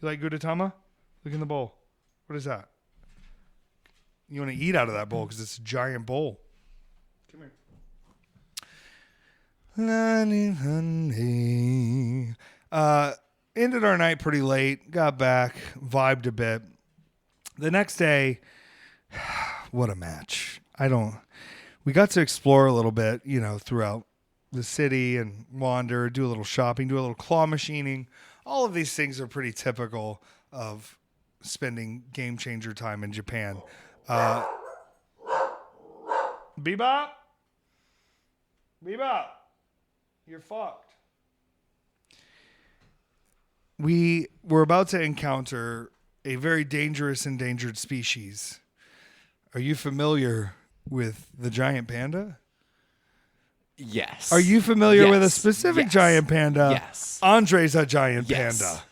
You like Gudetama? Look in the bowl. What is that? You want to eat out of that bowl because it's a giant bowl. Come here. Ended our night pretty late. Got back. Vibed a bit. The next day, what a match. We got to explore a little bit, throughout the city and wander, do a little shopping, do a little claw machining. All of these things are pretty typical of spending game changer time in Japan. Bebop, you're fucked. We were about to encounter a very dangerous endangered species. Are you familiar with the giant panda? Yes. Are you familiar with a specific giant panda? Yes. Andre's a giant panda.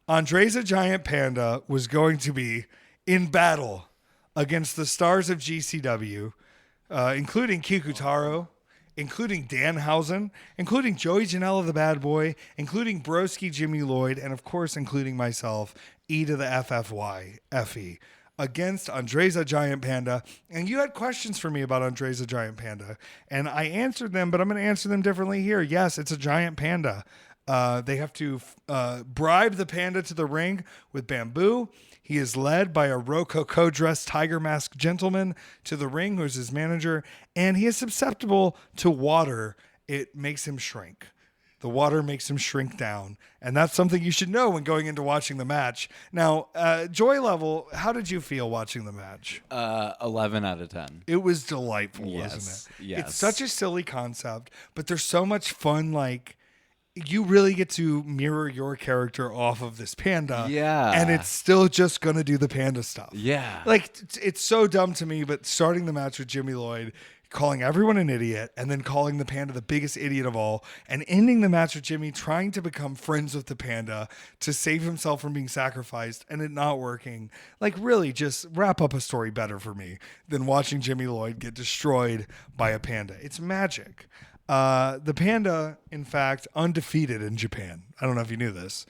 Andre's a giant panda was going to be in battle against the stars of GCW, including Kikutaro, including Danhausen, including Joey Janela the bad boy, including Broski Jimmy Lloyd, and of course including myself, E to the FFY, Effy, against Andre's a giant panda. And you had questions for me about Andre's a giant panda, and I answered them, but I'm going to answer them differently here. Yes, it's a giant panda. They have to bribe the panda to the ring with bamboo. He is led by a rococo-dressed tiger mask gentleman to the ring, who's his manager, and he is susceptible to water. It makes him shrink. The water makes him shrink down, and that's something you should know when going into watching the match. Now, joy level, how did you feel watching the match? 11 out of 10. It was delightful, wasn't it? Yes. It's such a silly concept, but there's so much fun, you really get to mirror your character off of this panda. Yeah. And it's still just going to do the panda stuff. Yeah. It's so dumb to me, but starting the match with Jimmy Lloyd, calling everyone an idiot, and then calling the panda the biggest idiot of all, and ending the match with Jimmy trying to become friends with the panda to save himself from being sacrificed, and it not working. Really just wrap up a story better for me than watching Jimmy Lloyd get destroyed by a panda. It's magic. The panda, in fact, undefeated in Japan. I don't know if you knew this.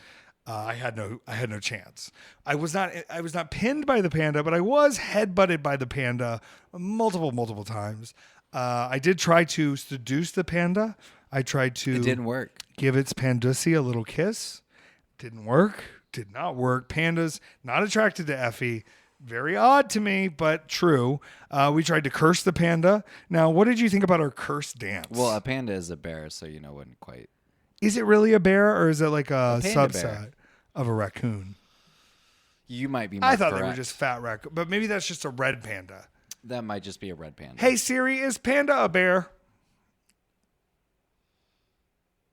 I had no chance. I was not pinned by the panda, but I was headbutted by the panda multiple times. I did try to seduce the panda. I tried to. It didn't work. Give its pandussy a little kiss. Didn't work. Did not work. Pandas not attracted to Effy. Very odd to me, but true. We tried to curse the panda. Now, what did you think about our curse dance? Well, a panda is a bear, so wouldn't quite. Is it really a bear, or is it like a subset bear of a raccoon? You might be more I thought correct. they were just fat raccoon, but maybe that's just a red panda. That might just be a red panda. Hey Siri, is panda a bear?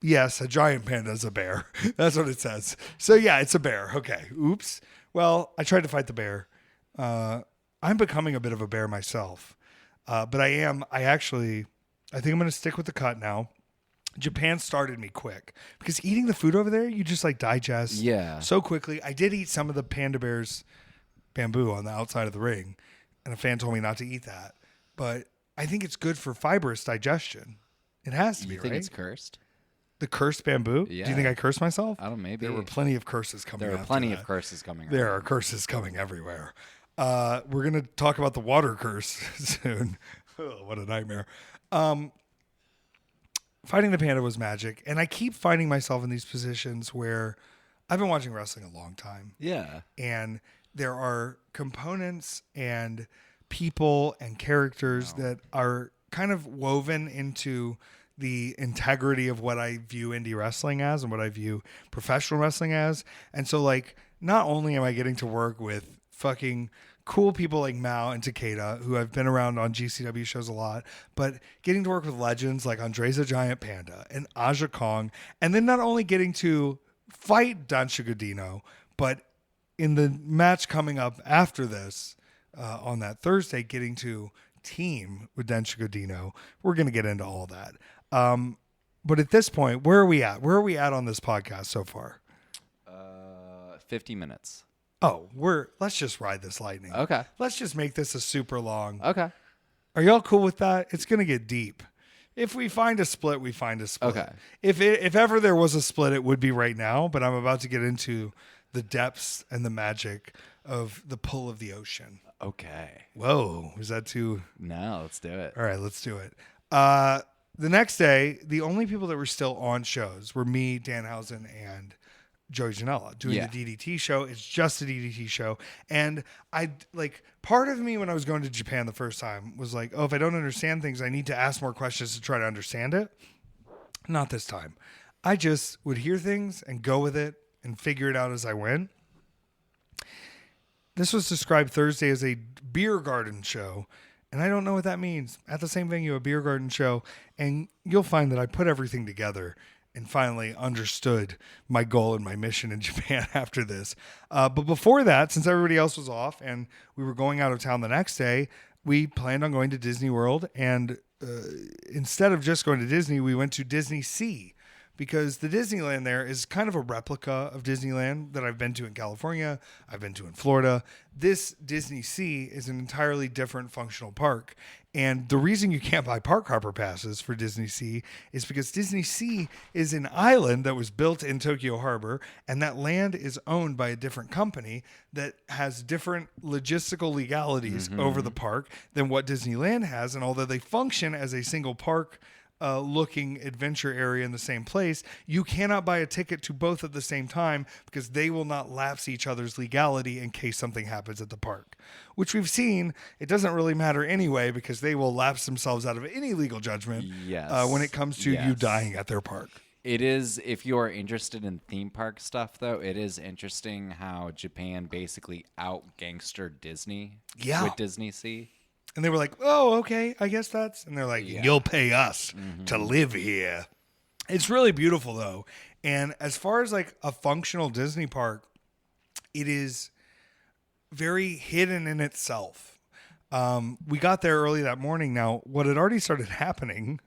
Yes, a giant panda is a bear. That's what it says. So yeah, it's a bear. Okay. Oops. Well, I tried to fight the bear. I'm becoming a bit of a bear myself. But I think I'm going to stick with the cut now. Japan started me quick because eating the food over there, you just digest so quickly. I did eat some of the panda bear's bamboo on the outside of the ring, and a fan told me not to eat that. But I think it's good for fibrous digestion. It has to be, You think right? it's cursed? The cursed bamboo? Yeah. Do you think I cursed myself? I don't know, maybe. There were plenty of curses coming. There are plenty of curses coming. There are curses coming everywhere. We're going to talk about the water curse soon. Oh, what a nightmare. Fighting the panda was magic, and I keep finding myself in these positions where I've been watching wrestling a long time. Yeah. And there are components and people and characters that are kind of woven into the integrity of what I view indie wrestling as and what I view professional wrestling as. And so not only am I getting to work with fucking cool people like Mao and Takeda, who I've been around on GCW shows a lot, but getting to work with legends like Andre's a Giant Panda and Aja Kong, and then not only getting to fight Danshigodino, but in the match coming up after this, on that Thursday, getting to team with Danshigodino, we're going to get into all that. But at this point, where are we at? Where are we at on this podcast so far? 50 minutes. Oh, let's just ride this lightning. Okay. Let's just make this a super long. Okay. Are y'all cool with that? It's going to get deep. If we find a split, we find a split. Okay. If ever there was a split, it would be right now, but I'm about to get into the depths and the magic of the pull of the ocean. Okay. Whoa. Is that too? No, let's do it. All right, let's do it. The next day, the only people that were still on shows were me, Danhausen, and Joey Janela doing the DDT show. It's just a DDT show. And part of me when I was going to Japan the first time was like, oh, if I don't understand things, I need to ask more questions to try to understand it. Not this time. I just would hear things and go with it and figure it out as I went. This was described Thursday as a beer garden show. And I don't know what that means. At the same venue, a beer garden show. And you'll find that I put everything together and finally understood my goal and my mission in Japan after this. But before that, since everybody else was off and we were going out of town the next day, we planned on going to Disney World. And instead of just going to Disney, we went to Disney Sea. Because the Disneyland there is kind of a replica of Disneyland that I've been to in California, I've been to in Florida. This Disney Sea is an entirely different functional park. And the reason you can't buy park hopper passes for Disney Sea is because Disney Sea is an island that was built in Tokyo Harbor, and that land is owned by a different company that has different logistical legalities over the park than what Disneyland has. And although they function as a single park looking adventure area in the same place, you cannot buy a ticket to both at the same time because they will not lapse each other's legality in case something happens at the park, which we've seen. It doesn't really matter anyway because they will lapse themselves out of any legal judgment when it comes to you dying at their park. It is, if you're interested in theme park stuff, though, it is interesting how Japan basically out-gangstered Disney with Disney Sea. And they were like, oh, okay, I guess that's... And they're like, you'll pay us to live here. It's really beautiful, though. And as far as like a functional Disney park, it is very hidden in itself. We got there early that morning. Now, what had already started happening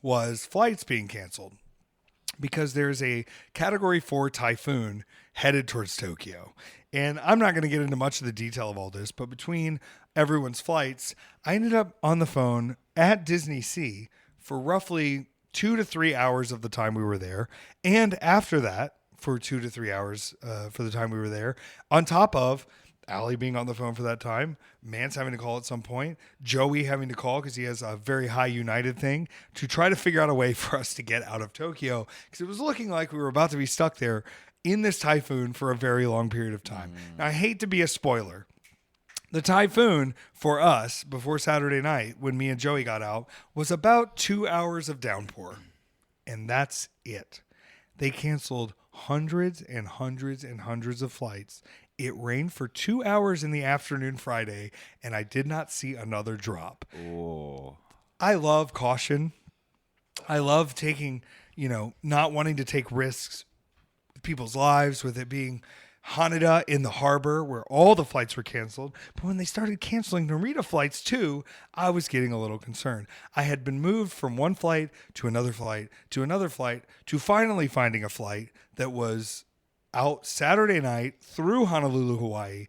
was flights being canceled because there's a Category 4 typhoon headed towards Tokyo. And I'm not going to get into much of the detail of all this, but between everyone's flights, I ended up on the phone at Disney Sea for roughly 2 to 3 hours of the time we were there. And after that, for 2 to 3 hours for the time we were there, on top of Allie being on the phone for that time, Mance having to call at some point, Joey having to call because he has a very high United thing to try to figure out a way for us to get out of Tokyo because it was looking like we were about to be stuck there in this typhoon for a very long period of time. Now, I hate to be a spoiler. The typhoon for us before Saturday night when me and Joey got out was about 2 hours of downpour. And that's it. They canceled hundreds and hundreds and hundreds of flights. It rained for 2 hours in the afternoon Friday, and I did not see another drop. Oh. I love caution. I love taking, not wanting to take risks with people's lives, with it being Haneda in the harbor where all the flights were canceled. But when they started canceling Narita flights too, I was getting a little concerned. I had been moved from one flight to another flight to another flight to finally finding a flight that was out Saturday night through Honolulu, Hawaii,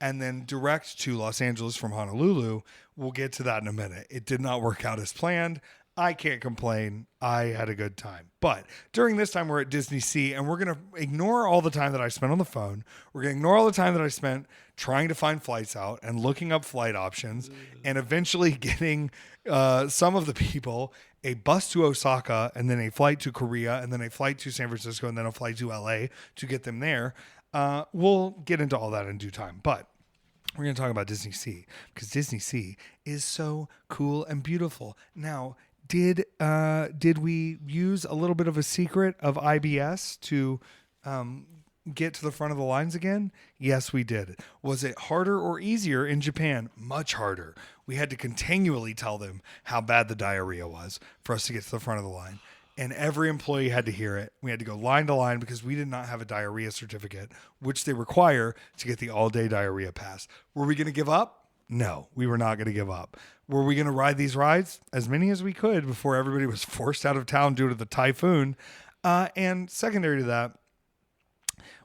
and then direct to Los Angeles from Honolulu. We'll get to that in a minute. It did not work out as planned. I can't complain. I had a good time. But during this time, we're at Disney Sea, and we're going to ignore all the time that I spent on the phone. We're going to ignore all the time that I spent trying to find flights out and looking up flight options and eventually getting some of the people a bus to Osaka and then a flight to Korea and then a flight to San Francisco and then a flight to LA to get them there. We'll get into all that in due time. But we're going to talk about Disney Sea because Disney Sea is so cool and beautiful. Now, did we use a little bit of a secret of IBS to get to the front of the lines again? Yes, we did. Was it harder or easier in Japan? Much harder. We had to continually tell them how bad the diarrhea was for us to get to the front of the line. and every employee had to hear it. We had to go line to line because we did not have a diarrhea certificate, which they require to get the all-day diarrhea pass. Were we going to give up? No, we were not going to give up. Were we going to ride these rides? As many as we could before everybody was forced out of town due to the typhoon. And secondary to that,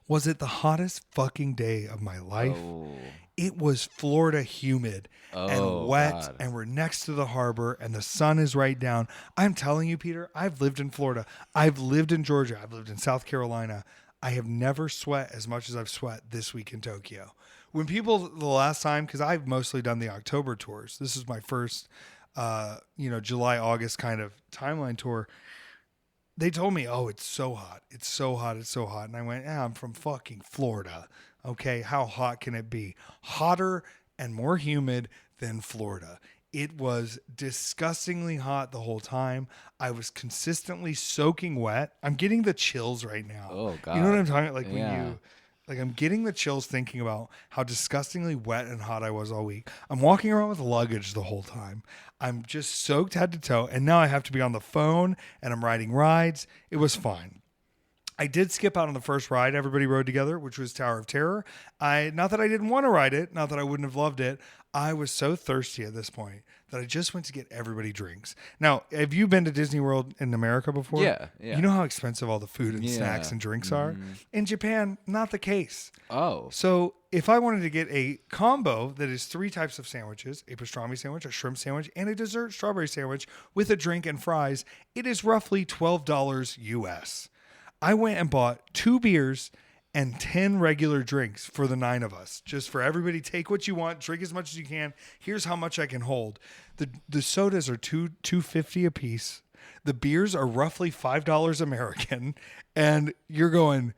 was it the hottest fucking day of my life? Oh. It was Florida humid and wet, God. and we're next to the harbor, and the sun is right down. I'm telling you, Peter, I've lived in Florida. I've lived in Georgia. I've lived in South Carolina. I have never sweat as much as I've sweat this week in Tokyo. When people, the last time, because I've mostly done the October tours. This is my first, July, August kind of timeline tour. They told me, oh, it's so hot. It's so hot. It's so hot. And I went, I'm from fucking Florida. Okay, how hot can it be? Hotter and more humid than Florida. It was disgustingly hot the whole time. I was consistently soaking wet. I'm getting the chills right now. Oh, God. You know what I'm talking about? I'm getting the chills thinking about how disgustingly wet and hot I was all week. I'm walking around with luggage the whole time. I'm just soaked head to toe. And now I have to be on the phone and I'm riding rides. It was fine. I did skip out on the first ride everybody rode together, which was Tower of Terror. Not that I didn't want to ride it, not that I wouldn't have loved it. I was so thirsty at this point that I just went to get everybody drinks. Now, have you been to Disney World in America before? Yeah. You know how expensive all the food and snacks and drinks are? In Japan, not the case. Oh. So if I wanted to get a combo that is 3 types of sandwiches, a pastrami sandwich, a shrimp sandwich, and a dessert strawberry sandwich with a drink and fries, it is roughly $12 US. I went and bought 2 beers and 10 regular drinks for the 9 of us. Just for everybody, take what you want, drink as much as you can. Here's how much I can hold. The sodas are $2.50 a piece. The beers are roughly $5 American. And you're going,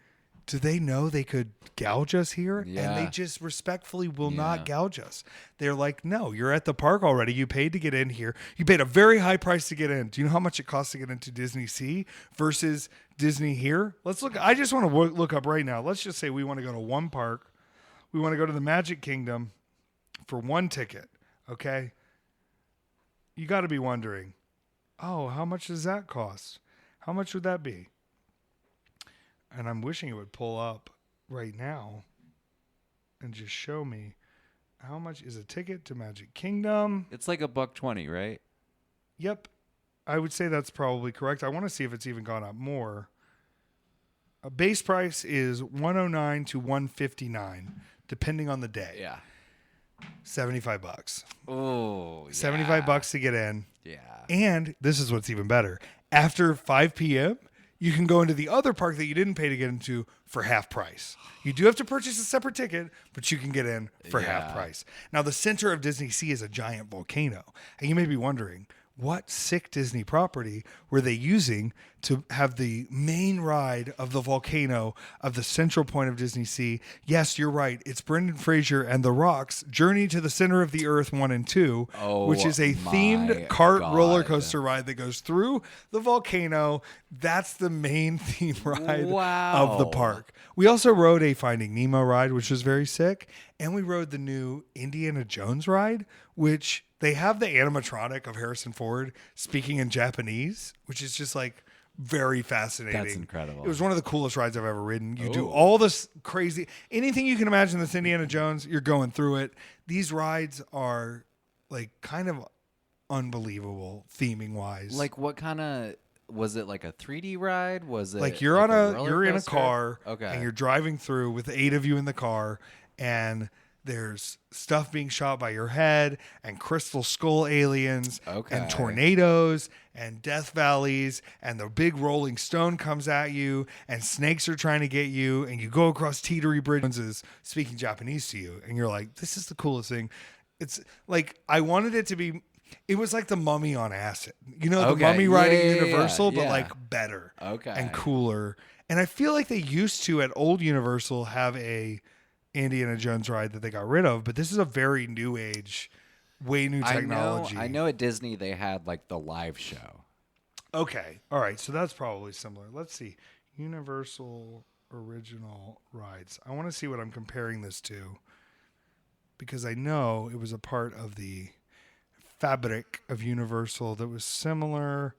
do they know they could gouge us here? Yeah. And they just respectfully will not gouge us. They're like, no, you're at the park already. You paid to get in here. You paid a very high price to get in. Do you know how much it costs to get into Disney Sea versus Disney here? Let's look. I just want to look up right now. Let's just say we want to go to one park. We want to go to the Magic Kingdom for 1 ticket. Okay. You got to be wondering, oh, how much does that cost? How much would that be? And I'm wishing it would pull up right now and just show me how much is a ticket to Magic Kingdom. It's like $1.20, right? Yep. I would say that's probably correct. I want to see if it's even gone up more. A base price is $109 to $159, depending on the day. Yeah. $75. Oh, yeah. $75 to get in. Yeah. And this is what's even better. After 5 p.m., you can go into the other park that you didn't pay to get into for half price. You do have to purchase a separate ticket, but you can get in for half price. Now, the center of Disney Sea is a giant volcano. And you may be wondering, what sick Disney property were they using to have the main ride of the volcano of the central point of Disney Sea? Yes, you're right. It's Brendan Fraser and The Rock's Journey to the Center of the Earth 1 and 2, which is a themed cart roller coaster ride that goes through the volcano. That's the main theme ride of the park. We also rode a Finding Nemo ride, which was very sick. And we rode the new Indiana Jones ride, which they have the animatronic of Harrison Ford speaking in Japanese, which is just like very fascinating. That's incredible. It was one of the coolest rides I've ever ridden. You do all this crazy, anything you can imagine that's Indiana Jones, you're going through it. These rides are like kind of unbelievable theming wise. Like what kind of, was it like a 3D ride? Was it like you're in a car okay, and you're driving through with 8 of you in the car, and there's stuff being shot by your head and crystal skull aliens and tornadoes and death valleys, and the big rolling stone comes at you and snakes are trying to get you, and you go across teetery bridges speaking Japanese to you, and you're like, this is the coolest thing. It's like, I wanted it to be, it was like the Mummy on acid, the Mummy ride at Universal, but like better and cooler. And I feel like they used to at old Universal have a Indiana Jones ride that they got rid of, but this is a very new age, way new technology. I know at Disney they had like the live show. Okay. All right. So that's probably similar. Let's see. Universal original rides. I want to see what I'm comparing this to, because I know it was a part of the fabric of Universal that was similar.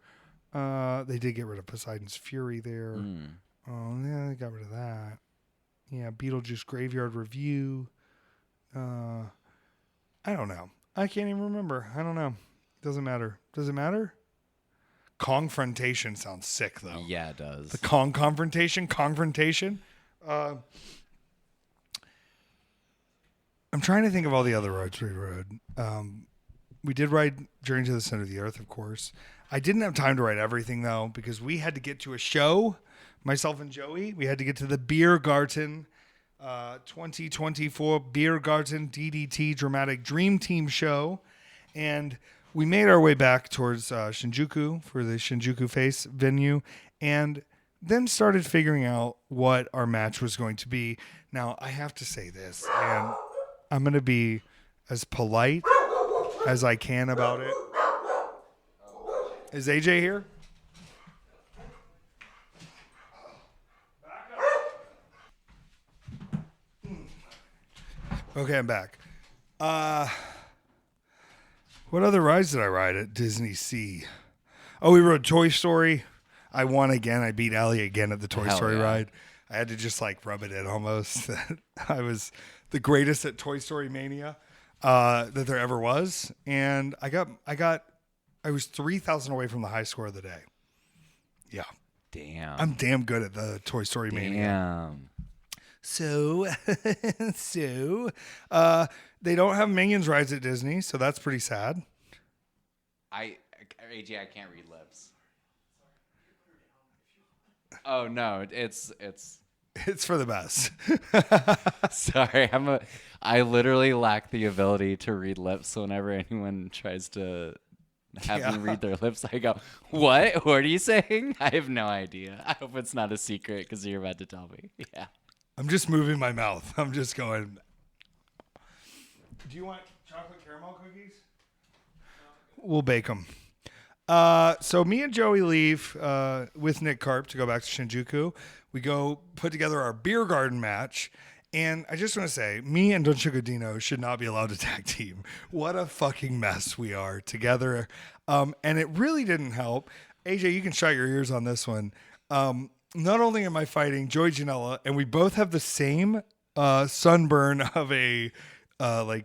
They did get rid of Poseidon's Fury there. Oh, yeah, they got rid of that. Yeah, Beetlejuice Graveyard Review. I don't know. I can't even remember. I don't know. Doesn't matter. Does it matter? Confrontation sounds sick, though. Yeah, it does. The confrontation. I'm trying to think of all the other rides we rode. We did ride Journey to the Center of the Earth, of course. I didn't have time to ride everything, though, because we had to get to a show. Myself and Joey, we had to get to the Biergarten 2024 Biergarten DDT Dramatic Dream Team show. And we made our way back towards Shinjuku for the Shinjuku Face venue, and then started figuring out what our match was going to be. Now, I have to say this, and I'm going to be as polite as I can about it. Is AJ here? Okay, I'm back. What other rides did I ride at Disney Sea? Oh, we rode Toy Story. I won again. I beat Allie again at the Toy Story ride. I had to just like rub it in almost. I was the greatest at Toy Story Mania that there ever was. And I was 3,000 away from the high score of the day. Yeah. Damn. I'm damn good at the Toy Story Mania. Damn. So, they don't have Minions rides at Disney, so that's pretty sad. AJ, I can't read lips. Oh no, it's for the best. Sorry, I literally lack the ability to read lips. So whenever anyone tries to have me read their lips, I go, "What? What are you saying?" I have no idea. I hope it's not a secret because you're about to tell me. Yeah. I'm just moving my mouth. I'm just going. Do you want chocolate caramel cookies? We'll bake them. So me and Joey leave with Nick Karp to go back to Shinjuku. We go put together our beer garden match. And I just want to say, me and Don Chico Dino should not be allowed to tag team. What a fucking mess we are together. And it really didn't help. AJ, you can shut your ears on this one. Not only am I fighting Joey Janela, and we both have the same sunburn of a racerback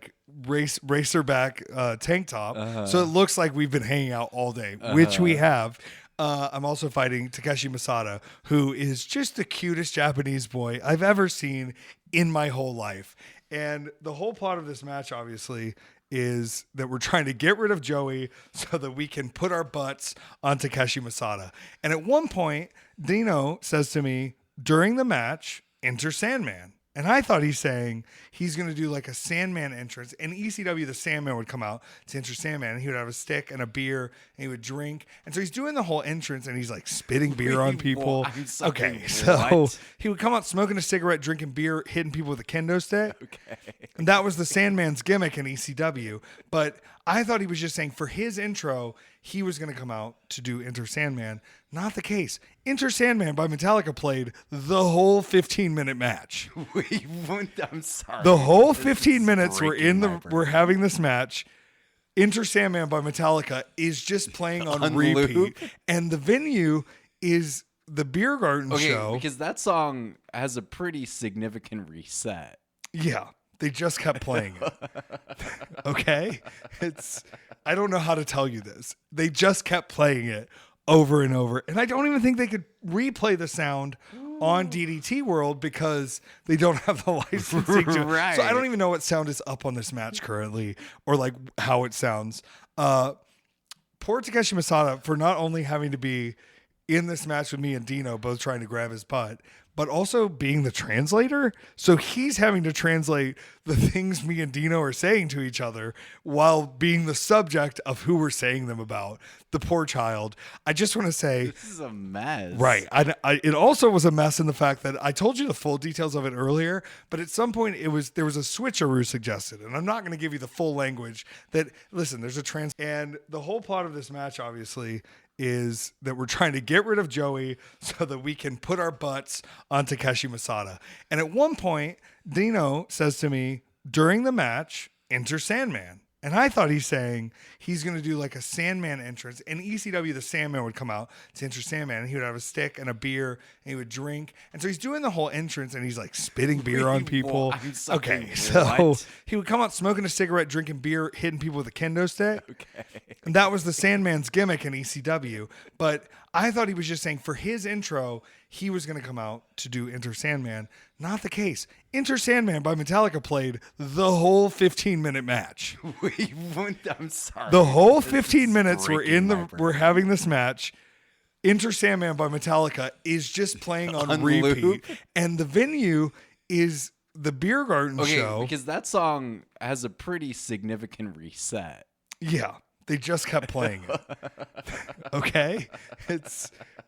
tank top, so it looks like we've been hanging out all day, which we have. I'm also fighting Takeshi Masada, who is just the cutest Japanese boy I've ever seen in my whole life. And the whole plot of this match, obviously, is that we're trying to get rid of Joey so that we can put our butts on Takeshi Masada. And at one point, Dino says to me, during the match, enter Sandman. And I thought he's saying he's going to do like a Sandman entrance. And ECW, the Sandman would come out to enter Sandman. And he would have a stick and a beer and he would drink. And so he's doing the whole entrance and he's like spitting beer on people. Okay, so he would come out smoking a cigarette, drinking beer, hitting people with a kendo stick. Okay. And that was the Sandman's gimmick in ECW. But I thought he was just saying for his intro, he was going to come out to do Enter Sandman. Not the case. Enter Sandman by Metallica played the whole 15-minute match. I'm sorry. The whole 15 minutes we're having this match. Enter Sandman by Metallica is just playing on repeat. Loop? And the venue is the Beer Garden show. Because that song has a pretty significant reset. Yeah. They just kept playing it. Okay? I don't know how to tell you this. They just kept playing it over and over. And I don't even think they could replay the sound on DDT World because they don't have the licensing to. Right. So I don't even know what sound is up on this match currently or like how it sounds. Poor Takeshi Masada for not only having to be in this match with me and Dino both trying to grab his butt, but also being the translator. So he's having to translate the things me and Dino are saying to each other while being the subject of who we're saying them about. The poor child. I just want to say, this is a mess. Right. It also was a mess in the fact that I told you the full details of it earlier, but at some point there was a switcheroo suggested, and I'm not going to give you the full language that, listen, there's a and the whole plot of this match, obviously, is that we're trying to get rid of Joey so that we can put our butts on Takeshi Masada. And at one point, Dino says to me, during the match, enter Sandman. And I thought he's saying he's going to do like a Sandman entrance. In ECW, the Sandman would come out to enter Sandman, and he would have a stick and a beer, and he would drink. And so he's doing the whole entrance, and he's like spitting beer on people. Okay, so he would come out smoking a cigarette, drinking beer, hitting people with a kendo stick. Okay. And that was the Sandman's gimmick in ECW. But I thought he was just saying for his intro, he was going to come out to do Enter Sandman. Not the case. Enter Sandman by Metallica played the whole 15-minute match. I'm sorry. The whole 15 minutes we're having this match. Enter Sandman by Metallica is just playing on repeat. Loop. And the venue is the Beer Garden show. Because that song has a pretty significant reset. Yeah. They just kept playing it. Okay?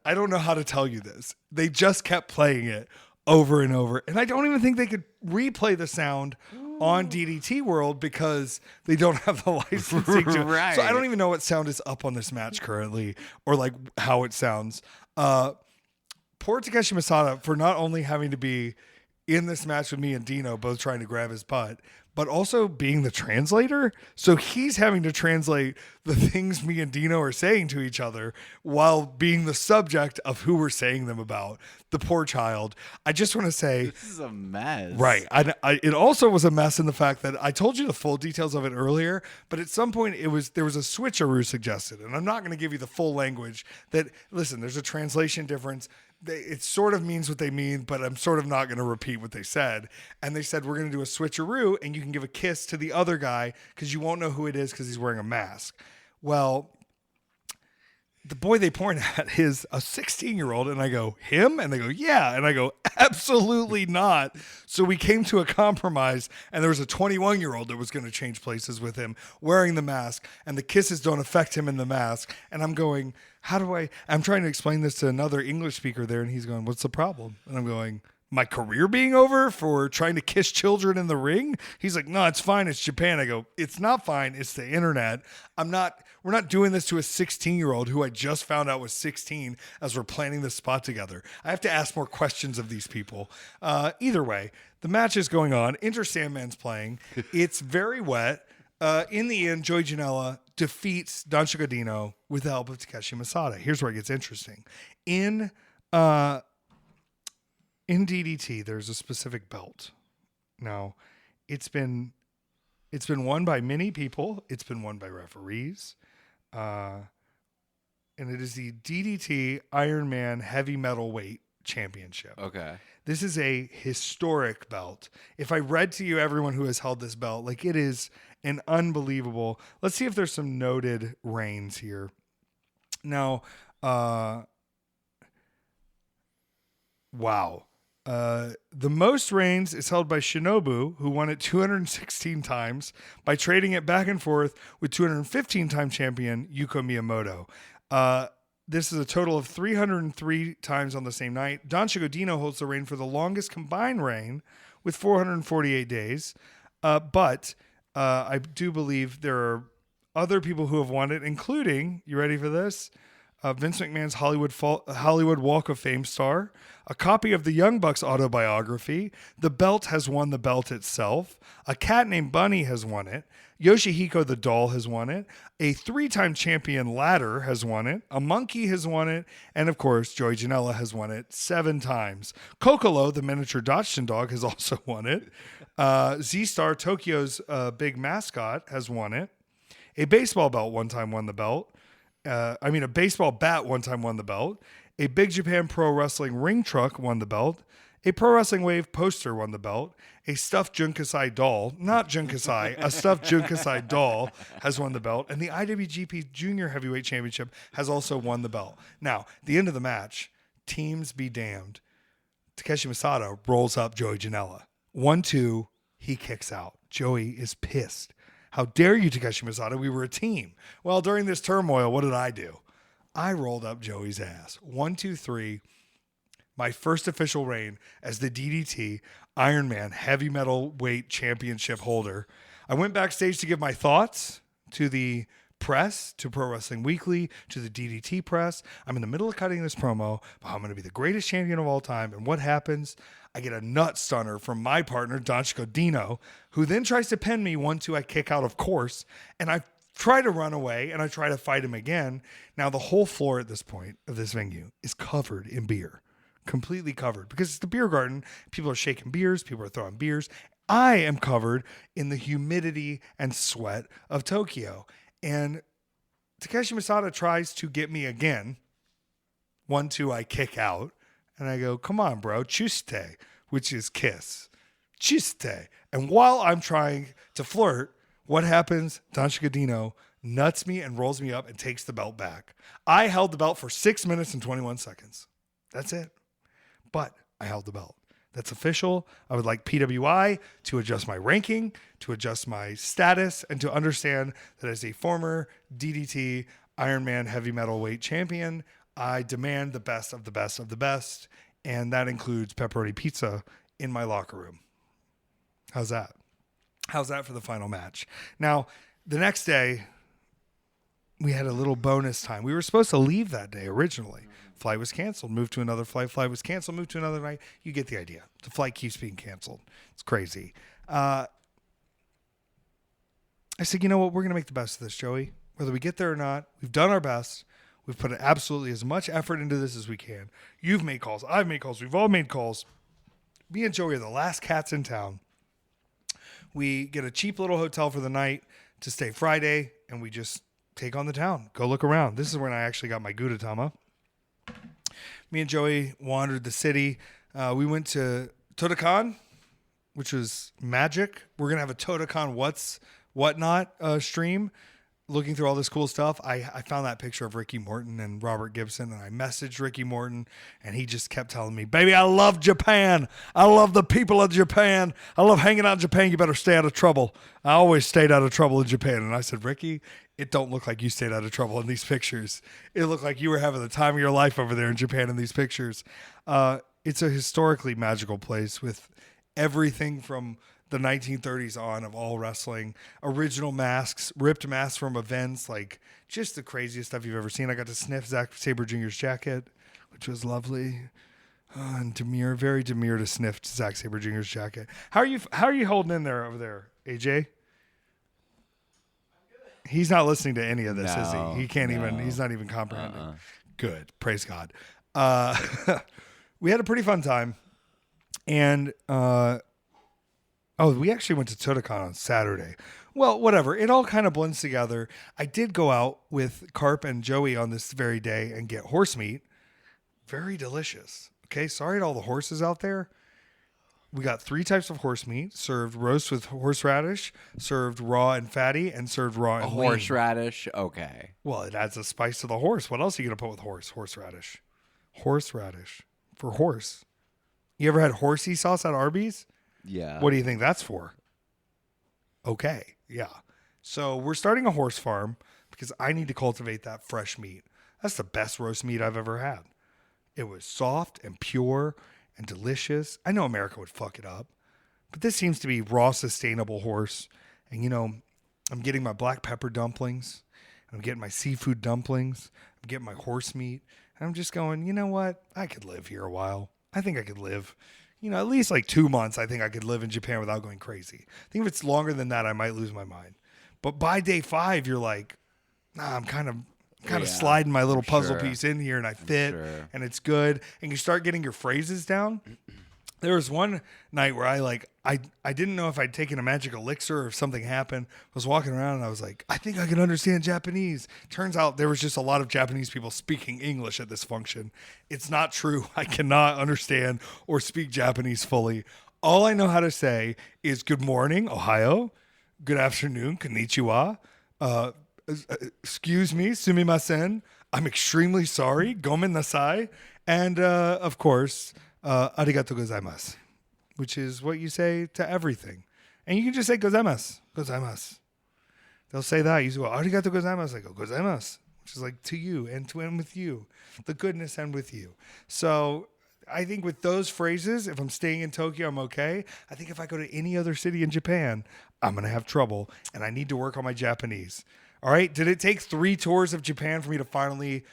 I don't know how to tell you this. They just kept playing it over and over. And I don't even think they could replay the sound on DDT World because they don't have the licensing to. Right. So I don't even know what sound is up on this match currently or like how it sounds. Poor Takeshi Masada for not only having to be in this match with me and Dino both trying to grab his butt, but also being the translator. So he's having to translate the things me and Dino are saying to each other while being the subject of who we're saying them about. The poor child. I just want to say, this is a mess. Right. It also was a mess in the fact that I told you the full details of it earlier, but at some point there was a switcheroo suggested. And I'm not going to give you the full language that, listen, there's a translation difference. It sort of means what they mean, but I'm sort of not going to repeat what they said. And they said, we're going to do a switcheroo and you can give a kiss to the other guy because you won't know who it is because he's wearing a mask. Well, the boy they point at is a 16-year-old. And I go, him? And they go, yeah. And I go, absolutely not. So we came to a compromise and there was a 21-year-old that was going to change places with him wearing the mask. And the kisses don't affect him in the mask. And I'm going, I'm trying to explain this to another English speaker there. And he's going, what's the problem? And I'm going, my career being over for trying to kiss children in the ring? He's like, no, it's fine. It's Japan. I go, it's not fine. It's the internet. We're not doing this to a 16-year-old who I just found out was 16 as we're planning this spot together. I have to ask more questions of these people. Either way, the match is going on. Enter Sandman's playing. It's very wet. In the end, Joey Janela defeats Don Dino with the help of Takeshi Masada. Here's where it gets interesting. In DDT, there's a specific belt. Now, it's been won by many people. It's been won by referees. And it is the DDT Iron Man Heavy Metal Weight Championship. Okay. This is a historic belt. If I read to you everyone who has held this belt, like it is an unbelievable. Let's see if there's some noted reigns here. Now, wow. The most reigns is held by Shinobu, who won it 216 times by trading it back and forth with 215-time champion Yuko Miyamoto. This is a total of 303 times on the same night. Don Dino holds the reign for the longest combined reign with 448 days. But I do believe there are other people who have won it, including, you ready for this? Vince McMahon's Hollywood Walk of Fame star, a copy of the Young Bucks autobiography, the belt has won the belt itself, a cat named Bunny has won it, Yoshihiko the doll has won it, a 3-time champion ladder has won it, a monkey has won it, and of course, Joey Janela has won it 7 times. Kokolo, the miniature Dachshund dog, has also won it. Z-Star, Tokyo's big mascot, has won it. A baseball belt one time won the belt. A baseball bat one time won the belt. A Big Japan Pro Wrestling ring truck won the belt. A Pro Wrestling Wave poster won the belt. A stuffed Junkasai doll, not Junkasai, a stuffed Junkasai doll has won the belt. And the IWGP Junior Heavyweight Championship has also won the belt. Now, at the end of the match, teams be damned. Takeshi Masada rolls up Joey Janela. 1-2, he kicks out. Joey is pissed. How dare you, Takeshi Masada? We were a team. Well, during this turmoil, what did I do? I rolled up Joey's ass. 1, 2, 3. My first official reign as the DDT Iron Man Heavy Metal Weight Championship holder. I went backstage to give my thoughts to the press to Pro Wrestling Weekly to the DDT press. I'm in the middle of cutting this promo, but I'm going to be the greatest champion of all time. And what happens? I get a nut stunner from my partner, Danchiko Dino, who then tries to pin me 1-2. I kick out, of course, and I try to run away and I try to fight him again. Now the whole floor at this point of this venue is covered in beer, completely covered, because it's the beer garden. People are shaking beers. People are throwing beers. I am covered in the humidity and sweat of Tokyo. And Takeshi Masada tries to get me again. 1-2, I kick out. And I go, come on, bro. Chuste, which is kiss. Chuste. And while I'm trying to flirt, what happens? Danchiko Dino nuts me and rolls me up and takes the belt back. I held the belt for 6 minutes and 21 seconds. That's it. But I held the belt. That's official. I would like PWI to adjust my ranking, to adjust my status, and to understand that as a former DDT Ironman heavy metal weight champion, I demand the best of the best of the best, and that includes pepperoni pizza in my locker room. How's that? How's that for the final match? Now, the next day, we had a little bonus time. We were supposed to leave that day originally. Flight was canceled, moved to another flight. Flight was canceled, moved to another night. You get the idea. The flight keeps being canceled. It's crazy. I said, you know what? We're going to make the best of this, Joey. Whether we get there or not, we've done our best. We've put absolutely as much effort into this as we can. You've made calls. I've made calls. We've all made calls. Me and Joey are the last cats in town. We get a cheap little hotel for the night to stay Friday, and we just take on the town. Go look around. This is when I actually got my Gudetama. Me and Joey wandered the city. We went to Todokan, which was magic. We're going to have a Todokan whatnot stream, looking through all this cool stuff. I found that picture of Ricky Morton and Robert Gibson, and I messaged Ricky Morton, and he just kept telling me, baby, I love Japan. I love the people of Japan. I love hanging out in Japan. You better stay out of trouble. I always stayed out of trouble in Japan. And I said, Ricky, it don't look like you stayed out of trouble in these pictures. It looked like you were having the time of your life over there in Japan in these pictures. It's a historically magical place with everything from the 1930s on of all wrestling, original masks, ripped masks from events, like just the craziest stuff you've ever seen. I got to sniff Zack Sabre Jr.'s jacket, which was lovely. And demure, very demure to sniff Zack Sabre Jr.'s jacket. How are you holding in there over there, AJ? He's not listening to any of this, is he? He can't even. He's not even comprehending. Good, praise God. We had a pretty fun time, and we actually went to Todokan on Saturday. Well, whatever. It all kind of blends together. I did go out with Carp and Joey on this very day and get horse meat. Very delicious. Okay, sorry to all the horses out there. We got 3 types of horse meat, served roast with horseradish, served raw and fatty, and served raw and lean. Horseradish? Okay. Well, it adds a spice to the horse. What else are you going to put with horseradish? Horseradish. For horse. You ever had horsey sauce at Arby's? Yeah. What do you think that's for? Okay. Yeah. So we're starting a horse farm because I need to cultivate that fresh meat. That's the best roast meat I've ever had. It was soft and pure and delicious. I know America would fuck it up, but this seems to be raw, sustainable horse. And, you know, I'm getting my black pepper dumplings. I'm getting my seafood dumplings. I'm getting my horse meat. And I'm just going, you know what? I could live here a while. I think I could live, at least like 2 months. I think I could live in Japan without going crazy. I think if it's longer than that, I might lose my mind. But by day 5, you're like, nah, I'm kind of sliding my little puzzle piece in here, and I fit, and it's good. And you start getting your phrases down. There was one night where I didn't know if I'd taken a magic elixir or if something happened. I was walking around and I was like, I think I can understand Japanese. Turns out there was just a lot of Japanese people speaking English at this function. It's not true. I cannot understand or speak Japanese fully. All I know how to say is good morning, Ohio. Good afternoon, konnichiwa. Excuse me, sumimasen. I'm extremely sorry, gomen nasai. And of course, arigatou gozaimasu, which is what you say to everything. And you can just say gozaimasu, gozaimasu. They'll say that. You say, well, arigatou gozaimasu. I go, gozaimasu, which is like to you and to end with you. The goodness end with you. So I think with those phrases, if I'm staying in Tokyo, I'm okay. I think if I go to any other city in Japan, I'm going to have trouble, and I need to work on my Japanese. All right. Did it take 3 tours of Japan for me to finally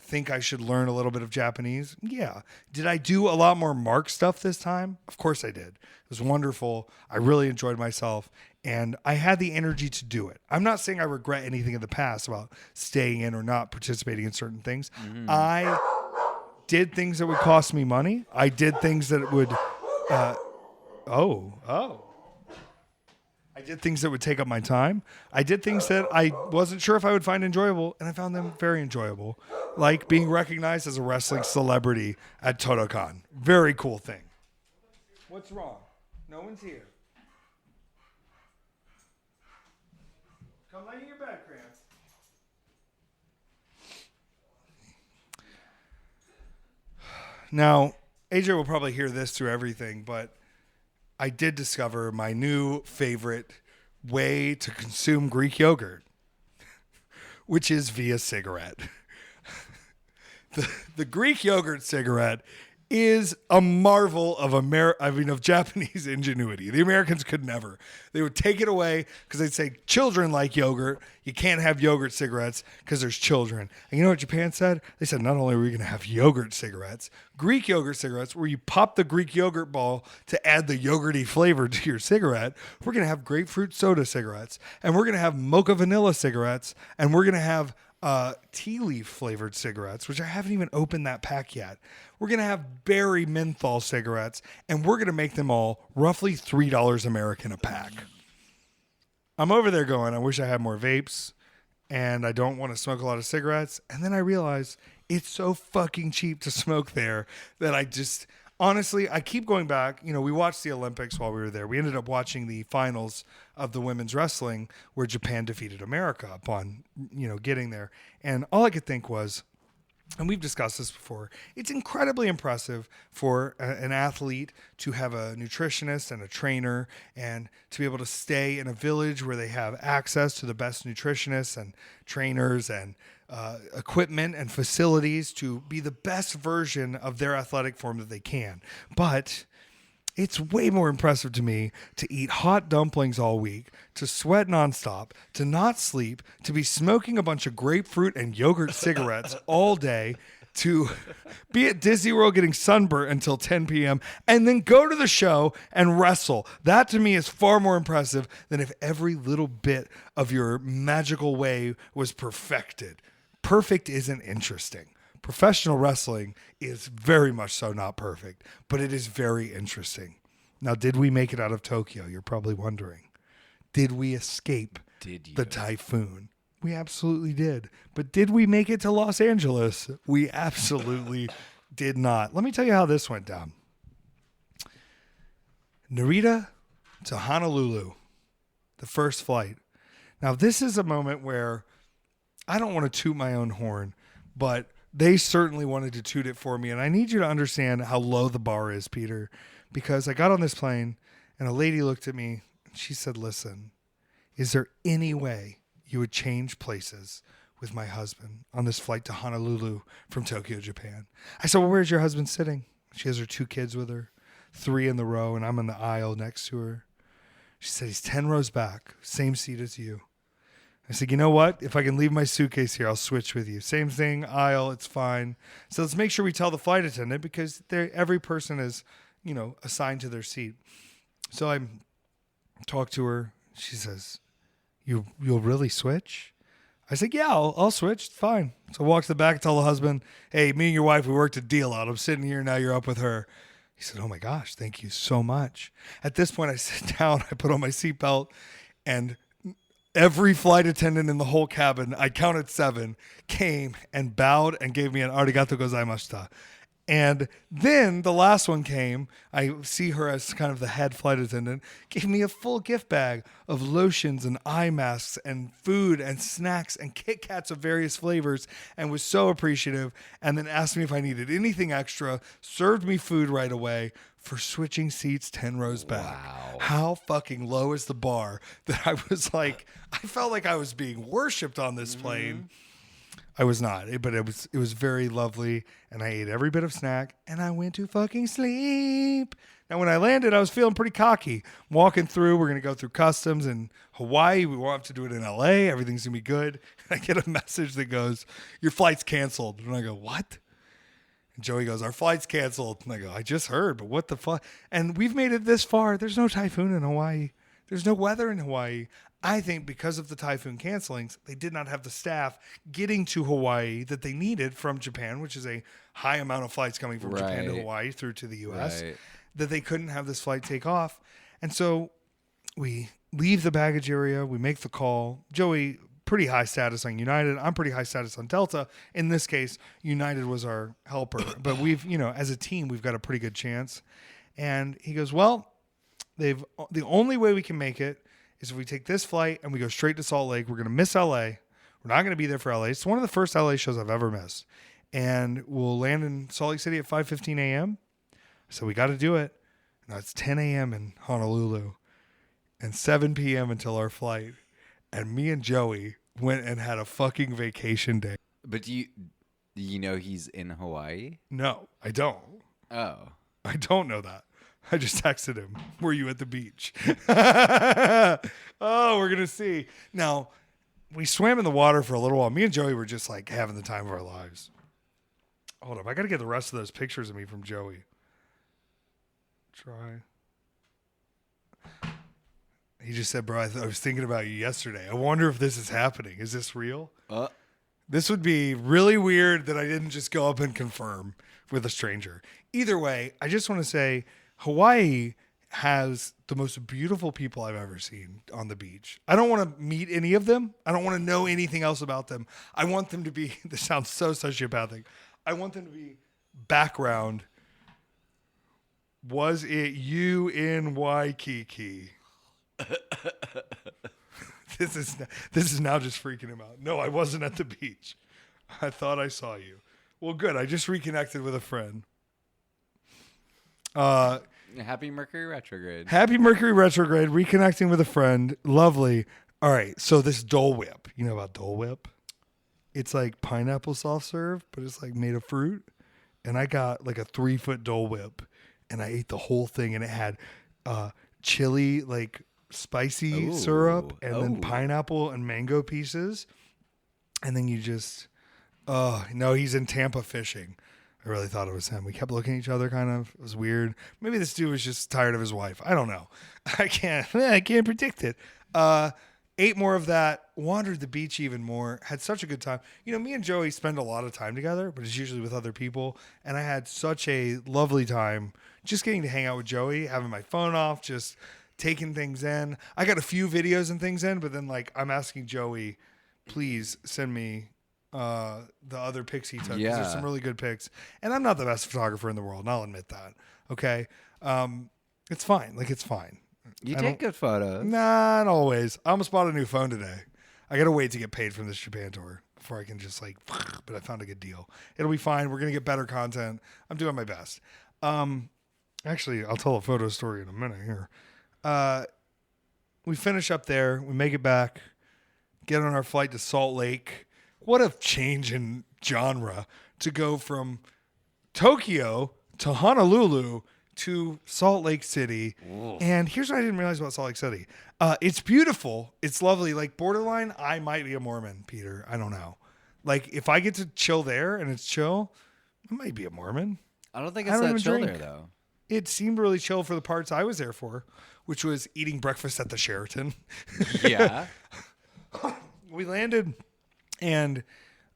think I should learn a little bit of Japanese? Yeah. Did I do a lot more Mark stuff this time? Of course I did. It was wonderful. I really enjoyed myself, and I had the energy to do it. I'm not saying I regret anything in the past about staying in or not participating in certain things. Mm-hmm. I did things that would cost me money. I did things that would I did things that would take up my time. I did things that I wasn't sure if I would find enjoyable, and I found them very enjoyable. Like being recognized as a wrestling celebrity at Todokan. Very cool thing. What's wrong? No one's here. Come lay in your bed, Krantz. Now, AJ will probably hear this through everything, but I did discover my new favorite way to consume Greek yogurt, which is via cigarette. The Greek yogurt cigarette is a marvel of Japanese ingenuity. The Americans could never. They would take it away because they'd say children like yogurt. You can't have yogurt cigarettes because there's children. And you know what Japan said? They said not only are we going to have yogurt cigarettes, Greek yogurt cigarettes where you pop the Greek yogurt ball to add the yogurty flavor to your cigarette. We're going to have grapefruit soda cigarettes, and we're going to have mocha vanilla cigarettes, and we're going to have tea leaf flavored cigarettes, which I haven't even opened that pack yet. We're going to have berry menthol cigarettes, and we're going to make them all roughly $3 American a pack. I'm over there going, I wish I had more vapes, and I don't want to smoke a lot of cigarettes. And then I realize it's so fucking cheap to smoke there that I just, honestly, I keep going back. You know, we watched the Olympics while we were there. We ended up watching the finals of the women's wrestling where Japan defeated America upon, getting there. And all I could think was, and we've discussed this before, it's incredibly impressive for an athlete to have a nutritionist and a trainer and to be able to stay in a village where they have access to the best nutritionists and trainers and equipment and facilities to be the best version of their athletic form that they can. But it's way more impressive to me to eat hot dumplings all week, to sweat nonstop, to not sleep, to be smoking a bunch of grapefruit and yogurt cigarettes all day, to be at Disney World getting sunburnt until 10 p.m., and then go to the show and wrestle. That to me is far more impressive than if every little bit of your magical way was perfected. Perfect isn't interesting. Professional wrestling is very much so not perfect, but it is very interesting. Now, did we make it out of Tokyo? You're probably wondering. Did we escape the typhoon? We absolutely did. But did we make it to Los Angeles? We absolutely did not. Let me tell you how this went down. Narita to Honolulu, the first flight. Now, this is a moment where I don't want to toot my own horn, but they certainly wanted to toot it for me. And I need you to understand how low the bar is, Peter, because I got on this plane and a lady looked at me and she said, listen, is there any way you would change places with my husband on this flight to Honolulu from Tokyo, Japan? I said, well, where's your husband sitting? She has her 2 kids with her, 3 in the row, and I'm in the aisle next to her. She said, he's 10 rows back, same seat as you. I said, you know what? If I can leave my suitcase here, I'll switch with you. Same thing, aisle, it's fine. So let's make sure we tell the flight attendant because every person is, assigned to their seat. So I talk to her. She says, you'll really switch? I said, yeah, I'll switch. It's fine. So I walk to the back and tell the husband, hey, me and your wife, we worked a deal out. I'm sitting here, now you're up with her. He said, oh my gosh, thank you so much. At this point, I sit down, I put on my seatbelt, and every flight attendant in the whole cabin, I counted 7, came and bowed and gave me an arigato gozaimashita. And then the last one came. I see her as kind of the head flight attendant, gave me a full gift bag of lotions and eye masks and food and snacks and Kit Kats of various flavors and was so appreciative. And then asked me if I needed anything extra, served me food right away for switching seats 10 rows back. Wow. How fucking low is the bar that I was like, I felt like I was being worshipped on this plane. I was not, but it was very lovely, and I ate every bit of snack, and I went to fucking sleep. Now, when I landed, I was feeling pretty cocky. I'm walking through, we're gonna go through customs in Hawaii. We won't have to do it in LA. Everything's gonna be good. And I get a message that goes, "Your flight's canceled," and I go, "What?" And Joey goes, "Our flight's canceled," and I go, "I just heard, but what the fuck?" And we've made it this far. There's no typhoon in Hawaii. There's no weather in Hawaii. I think because of the typhoon cancelings, they did not have the staff getting to Hawaii that they needed from Japan, which is a high amount of flights coming from Japan to Hawaii through to the U.S., that they couldn't have this flight take off. And so we leave the baggage area. We make the call. Joey, pretty high status on United. I'm pretty high status on Delta. In this case, United was our helper. But we've, as a team, we've got a pretty good chance. And he goes, well, the only way we can make it is if we take this flight and we go straight to Salt Lake. We're going to miss LA. We're not going to be there for LA. It's one of the first LA shows I've ever missed. And we'll land in Salt Lake City at 5:15 a.m. So we got to do it. Now it's 10 a.m. in Honolulu and 7 p.m. until our flight. And me and Joey went and had a fucking vacation day. But do you know he's in Hawaii? No, I don't. Oh. I don't know that. I just texted him, "Were you at the beach?" Oh, we're going to see. Now, we swam in the water for a little while. Me and Joey were just like having the time of our lives. Hold up. I got to get the rest of those pictures of me from Joey. Try. He just said, "Bro, I was thinking about you yesterday. I wonder if this is happening. Is this real?" This would be really weird that I didn't just go up and confirm with a stranger. Either way, I just want to say Hawaii has the most beautiful people I've ever seen on the beach. I don't want to meet any of them. I don't want to know anything else about them. I want them to be, this sounds so sociopathic, I want them to be background. Was it you in Waikiki? This is now just freaking him out. No, I wasn't at the beach. I thought I saw you. Well, good. I just reconnected with a friend. Happy Mercury retrograde. Happy Mercury retrograde. Reconnecting with a friend. Lovely. All right. So this Dole Whip. You know about Dole Whip? It's like pineapple soft serve, but it's like made of fruit. And I got like a 3-foot Dole Whip, and I ate the whole thing, and it had chili, like spicy syrup, and then pineapple and mango pieces. And then you just, no, he's in Tampa fishing. I really thought it was him. We kept looking at each other kind of. It was weird. Maybe this dude was just tired of his wife. I don't know. I can't predict it. Ate more of that, wandered the beach even more, had such a good time. Me and Joey spend a lot of time together, but it's usually with other people. And I had such a lovely time just getting to hang out with Joey, having my phone off, just taking things in. I got a few videos and things in, but then I'm asking Joey, please send me the other pics he took. Yeah. There's some really good pics. And I'm not the best photographer in the world, and I'll admit that. Okay. It's fine. It's fine. You take good photos. Nah, not always. I almost bought a new phone today. I got to wait to get paid from this Japan tour before I can just but I found a good deal. It'll be fine. We're going to get better content. I'm doing my best. Actually, I'll tell a photo story in a minute here. We finish up there. We make it back, get on our flight to Salt Lake. What a change in genre to go from Tokyo to Honolulu to Salt Lake City. Ooh. And here's what I didn't realize about Salt Lake City. It's beautiful. It's lovely. Borderline, I might be a Mormon, Peter. I don't know. If I get to chill there and it's chill, I might be a Mormon. I don't think it's that chill there, though. It seemed really chill for the parts I was there for, which was eating breakfast at the Sheraton. Yeah. We landed, and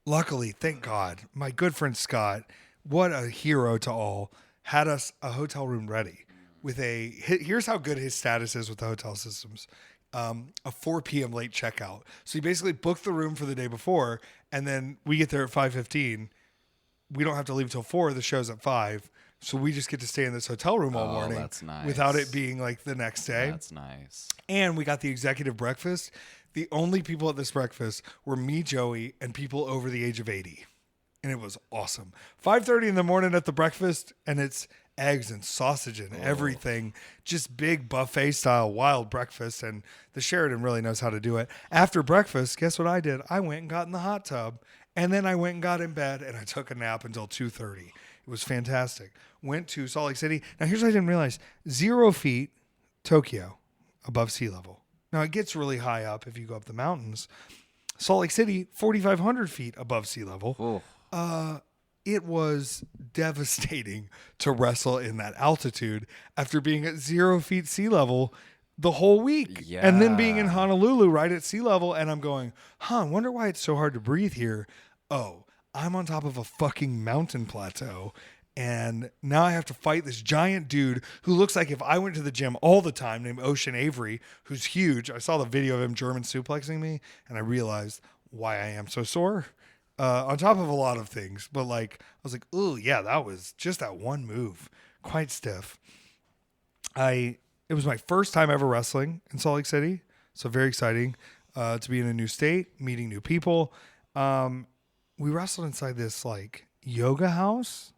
luckily, thank God, my good friend Scott, what a hero to all, had us a hotel room ready with here's how good his status is with the hotel systems. A 4 p.m. late checkout. So he basically booked the room for the day before, and then we get there at 5:15. We don't have to leave until 4. The show's at 5. So we just get to stay in this hotel room all morning. That's nice. Without it being the next day. That's nice. And we got the executive breakfast. The only people at this breakfast were me, Joey, and people over the age of 80. And it was awesome. 5:30 in the morning at the breakfast, and it's eggs and sausage and everything. Just big buffet style wild breakfast. And the Sheraton really knows how to do it. After breakfast, guess what I did? I went and got in the hot tub And then I went and got in bed and I took a nap until 2:30. It was fantastic. Went to Salt Lake City. Now here's what I didn't realize. 0 feet, Tokyo, above sea level. Now it gets really high up if you go up the mountains. Salt Lake City, 4,500 feet above sea level. It was devastating to wrestle in that altitude after being at 0 feet sea level the whole week. Yeah. And then being in Honolulu right at sea level. And I'm going, I wonder why it's so hard to breathe here. Oh, I'm on top of a fucking mountain plateau. And now I have to fight this giant dude who looks like if I went to the gym all the time, named Ocean Avery, who's huge. I saw the video of him German suplexing me, and I realized why I am so sore. On top of a lot of things, but like I was like, "Ooh, yeah, that was just that one move, quite stiff." It was my first time ever wrestling in Salt Lake City, so very exciting to be in a new state, meeting new people. We wrestled inside this like yoga house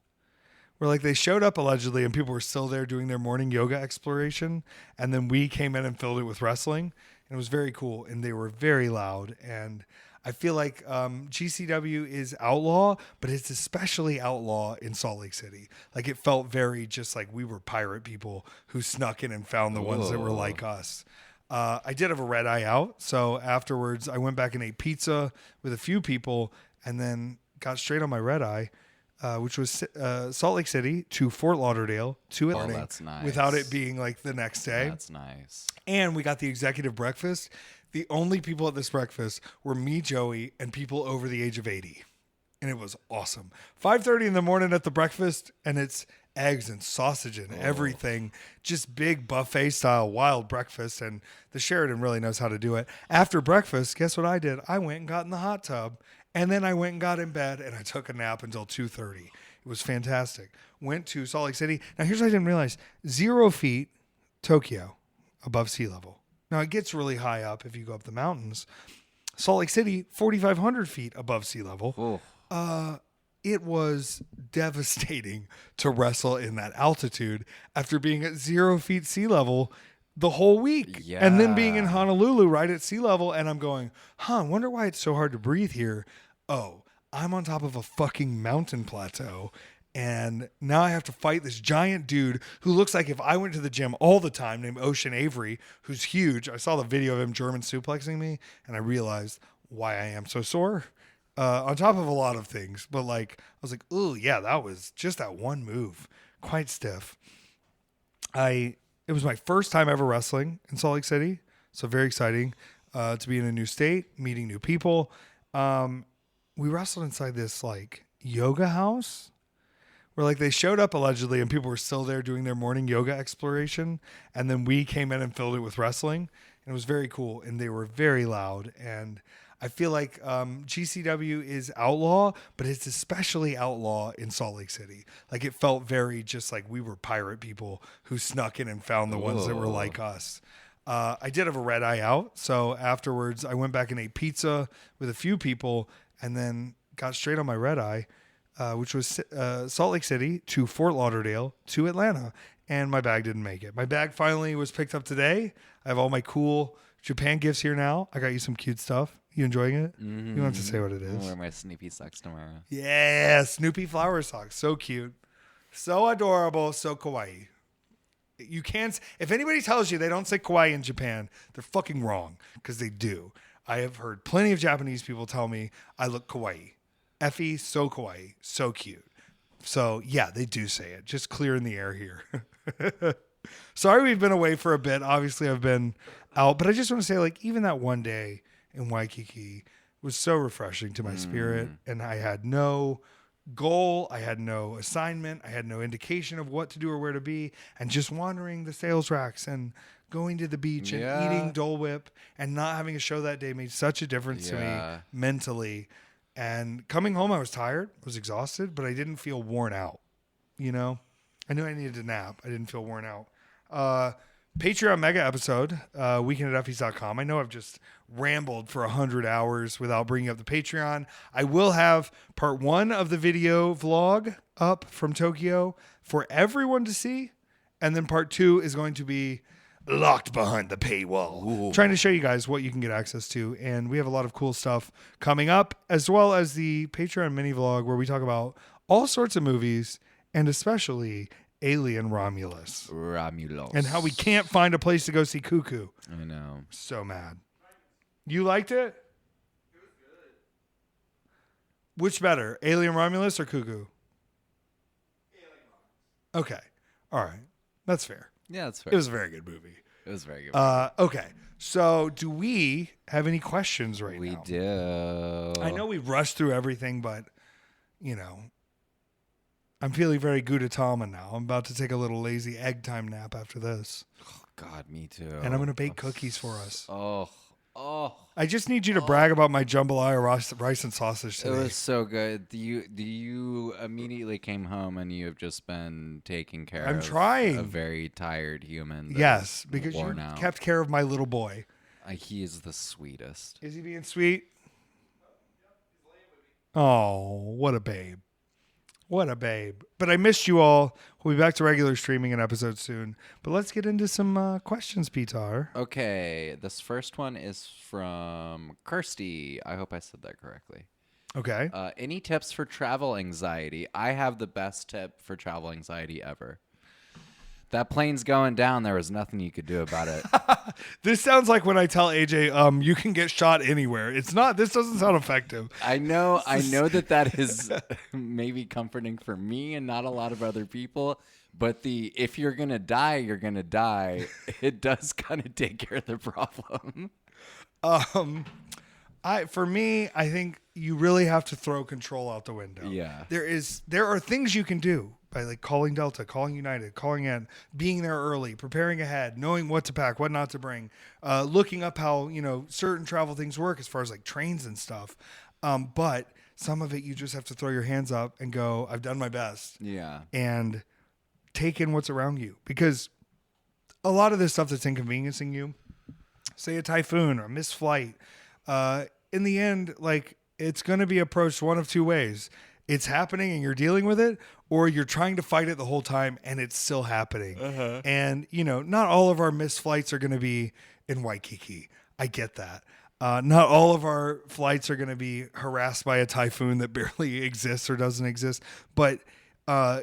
where like they showed up allegedly and people were still there doing their morning yoga exploration, and then we came in and filled it with wrestling, and it was very cool, and they were very loud. And I feel like GCW is outlaw, but it's especially outlaw in Salt Lake City. Like it felt very just like we were pirate people who snuck in and found the ones that were like us. I did have a red eye out. So afterwards I went back and ate pizza with a few people and then got straight on my red eye, which was Salt Lake City to Fort Lauderdale to Atlanta. Oh, that's nice. Without it being like the next day. That's nice. And we got the executive breakfast. The only people at this breakfast were me, Joey, and people over the age of 80. And it was awesome. 5:30 in the morning at the breakfast, and it's eggs and sausage and everything. Just big buffet style wild breakfast. And the Sheridan really knows how to do it. After breakfast, guess what I did? I went and got in the hot tub. And then I went and got in bed and I took a nap until 2:30. It was fantastic. Went to Salt Lake City. Now here's what I didn't realize. 0 feet, Tokyo, above sea level. Now it gets really high up if you go up the mountains. Salt Lake City, 4,500 feet above sea level. It was devastating to wrestle in that altitude after being at 0 feet sea level the whole week. Yeah. And then being in Honolulu right at sea level. And I'm going, I wonder why it's so hard to breathe here. Oh, I'm on top of a fucking mountain plateau. And now I have to fight this giant dude who looks like if I went to the gym all the time, named Ocean Avery, who's huge. I saw the video of him German suplexing me, and I realized why I am so sore. On top of a lot of things, but like I was like, "Ooh, yeah, that was just that one move, quite stiff." It was my first time ever wrestling in Salt Lake City, so very exciting to be in a new state, meeting new people. We wrestled inside this like yoga house where like they showed up allegedly and people were still there doing their morning yoga exploration. And then we came in and filled it with wrestling, and it was very cool. And they were very loud. And I feel like GCW is outlaw, but it's especially outlaw in Salt Lake City. Like it felt very just like we were pirate people who snuck in and found the ones that were like us. I did have a red eye out. So afterwards I went back and ate pizza with a few people and then got straight on my red eye, which was Salt Lake City to Fort Lauderdale to Atlanta. And my bag didn't make it. My bag finally was picked up today. I have all my cool Japan gifts here now. I got you some cute stuff. You enjoying it? Mm-hmm. You don't have to say what it is. I'll wear my Snoopy socks tomorrow. Yeah, Snoopy flower socks. So cute. So adorable. So kawaii. You can't... If anybody tells you they don't say kawaii in Japan, they're fucking wrong, because they do. I have heard plenty of Japanese people tell me I look kawaii. Effy, so kawaii. So cute. So, yeah, they do say it. Just clearing the air here. Sorry we've been away for a bit. Obviously, I've been out. But I just want to say, like, even that one day in Waikiki was so refreshing to my spirit. And I had no goal. I had no assignment. I had no indication of what to do or where to be. And just wandering the sales racks and going to the beach and eating Dole Whip and not having a show that day made such a difference to me mentally. And coming home, I was tired, was exhausted, but I didn't feel worn out. You know, I knew I needed a nap. I didn't feel worn out. Patreon mega episode, weekendateffys.com. I know I've just rambled for 100 hours without bringing up the Patreon. I will have part 1 of the video vlog up from Tokyo for everyone to see. And then part 2 is going to be locked behind the paywall. Ooh. Trying to show you guys what you can get access to. And we have a lot of cool stuff coming up, as well as the Patreon mini vlog where we talk about all sorts of movies and especially Alien Romulus. And how we can't find a place to go see Cuckoo. I know. So mad. You liked it? It was good. Which better, Alien Romulus or Cuckoo? Alien Romulus. Okay. All right. That's fair. Yeah, that's fair. It was a very good movie. It was very good. Okay. So do we have any questions now? We do. I know we rushed through everything, but, I'm feeling very Gudetama now. I'm about to take a little lazy egg time nap after this. Oh, God, me too. And I'm going to bake cookies for us. Oh. I just need you to brag about my jambalaya rice and sausage today. It was so good. You immediately came home and you have just been taking care of a very tired human. Yes, because you kept care of my little boy. He is the sweetest. Is he being sweet? Oh, what a babe. What a babe. But I missed you all. We'll be back to regular streaming in episodes soon. But let's get into some questions, Petár. Okay. This first one is from Kirsty. I hope I said that correctly. Okay. Any tips for travel anxiety? I have the best tip for travel anxiety ever. That plane's going down. There was nothing you could do about it. This sounds like when I tell AJ, you can get shot anywhere. It's not. This doesn't sound effective. I know that is maybe comforting for me and not a lot of other people. But if you're going to die, you're going to die. It does kind of take care of the problem. For me, I think you really have to throw control out the window. Yeah. There are things you can do by like calling Delta, calling United, calling in, being there early, preparing ahead, knowing what to pack, what not to bring, looking up how, certain travel things work as far as like trains and stuff. But some of it you just have to throw your hands up and go, I've done my best. Yeah. And take in what's around you, because a lot of this stuff that's inconveniencing you, say a typhoon or a missed flight, in the end, like it's going to be approached one of two ways. It's happening and you're dealing with it, or you're trying to fight it the whole time and it's still happening. Uh-huh. And, not all of our missed flights are going to be in Waikiki. I get that. Not all of our flights are going to be harassed by a typhoon that barely exists or doesn't exist. But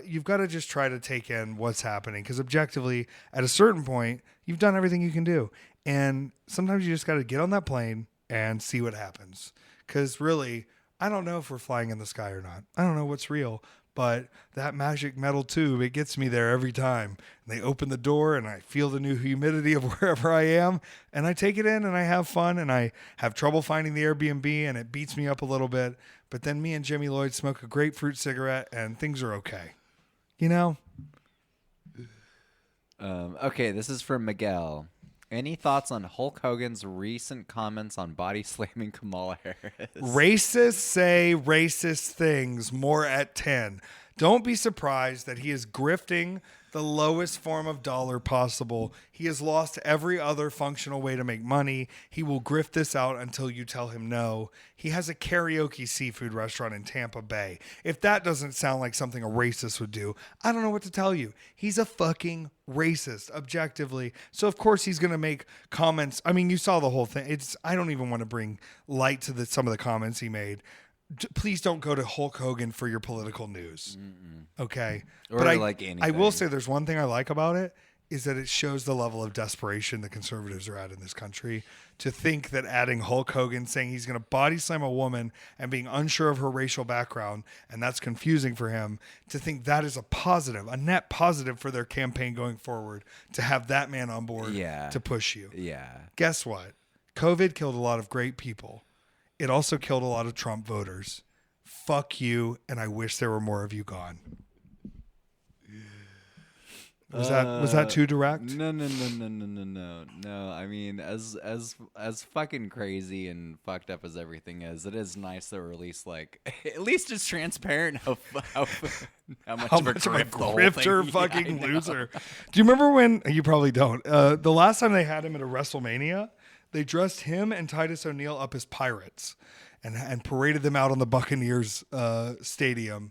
you've got to just try to take in what's happening, because objectively, at a certain point, you've done everything you can do. And sometimes you just got to get on that plane and see what happens. Because really, I don't know if we're flying in the sky or not. I don't know what's real, but that magic metal tube, it gets me there every time. And they open the door and I feel the new humidity of wherever I am, and I take it in and I have fun, and I have trouble finding the Airbnb and it beats me up a little bit. But then me and Jimmy Lloyd smoke a grapefruit cigarette and things are okay. Okay, this is from Miguel. Any thoughts on Hulk Hogan's recent comments on body slamming Kamala Harris? Racists say racist things more at 10. Don't be surprised that he is grifting the lowest form of dollar possible. He has lost every other functional way to make money. He will grift this out until you tell him no. He has a karaoke seafood restaurant in Tampa Bay. If that doesn't sound like something a racist would do, I don't know what to tell you. He's a fucking racist, objectively. So of course he's going to make comments. I mean, you saw the whole thing. I don't even want to bring light to some of the comments he made. Please don't go to Hulk Hogan for your political news. Okay. Or but anything. I will say there's one thing I like about it, is that it shows the level of desperation the conservatives are at in this country. To think that adding Hulk Hogan, saying he's going to body slam a woman and being unsure of her racial background, and that's confusing for him, to think that is a positive, a net positive for their campaign going forward, to have that man on board to push you. Yeah. Guess what? COVID killed a lot of great people. It also killed a lot of Trump voters. Fuck you, and I wish there were more of you gone. Was that too direct? No. I mean, as fucking crazy and fucked up as everything is, it is nice that we're at least it's transparent how much of a grifter fucking loser. Do you remember when? You probably don't. The last time they had him at a WrestleMania, they dressed him and Titus O'Neil up as pirates and paraded them out on the Buccaneers stadium.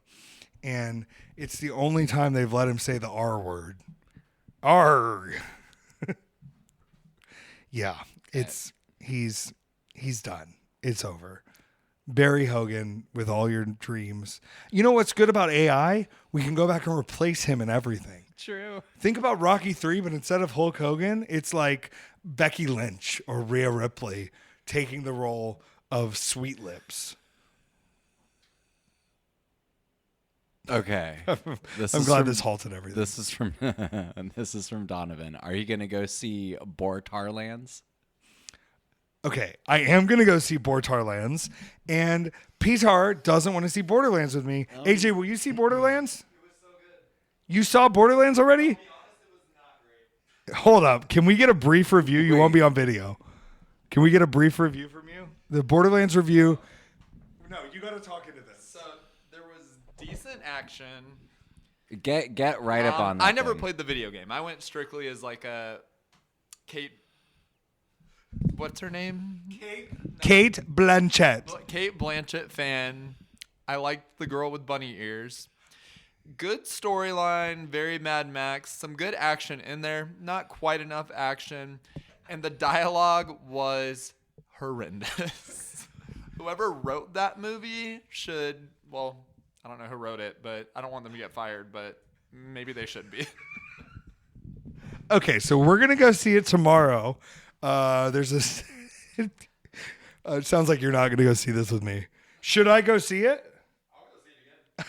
And it's the only time they've let him say the R word. Arg. Yeah, he's done. It's over. Barry Hogan with all your dreams. You know what's good about AI? We can go back and replace him in everything. True. Think about Rocky 3, but instead of Hulk Hogan, it's like Becky Lynch or Rhea Ripley taking the role of Sweet Lips. Okay. I'm glad this halted everything. This is from Donovan. Are you going to go see Bortarlands? Okay, I am going to go see Borderlands, and Petár doesn't want to see Borderlands with me. AJ, will you see Borderlands? It was so good. You saw Borderlands already? To be honest, it was not great. Hold up. Can we get a brief review? You won't be on video. Can we get a brief review from you? The Borderlands review. No, you got to talk into this. So there was decent action. Get right up on that. I never played the video game. I went strictly as like a Kate. What's her name? Kate Blanchett. Kate Blanchett fan. I liked the girl with bunny ears. Good storyline, very Mad Max. Some good action in there. Not quite enough action. And the dialogue was horrendous. Whoever wrote that movie should, well, I don't know who wrote it, but I don't want them to get fired, but maybe they should be. Okay, so we're going to go see it tomorrow. There's this. It sounds like you're not going to go see this with me. Should I go see it? I'll go see it again.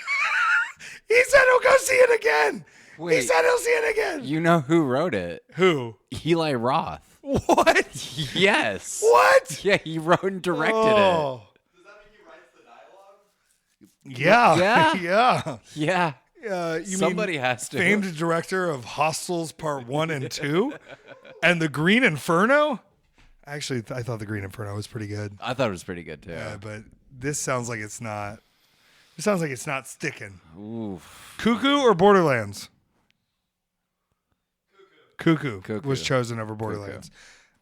He said he'll go see it again. Wait, he said he'll see it again. You know who wrote it? Who? Eli Roth. What? Yes. What? Yeah, he wrote and directed it. Does that mean he writes the dialogue? Yeah. Yeah. Yeah. You Somebody mean has to. famed director of Hostels Part 1 and 2 and The Green Inferno? Actually, I thought The Green Inferno was pretty good. I thought it was pretty good too. Yeah, but this sounds like it's not. It sounds like it's not sticking. Oof. Cuckoo or Borderlands? Cuckoo Cuckoo. was chosen over Borderlands.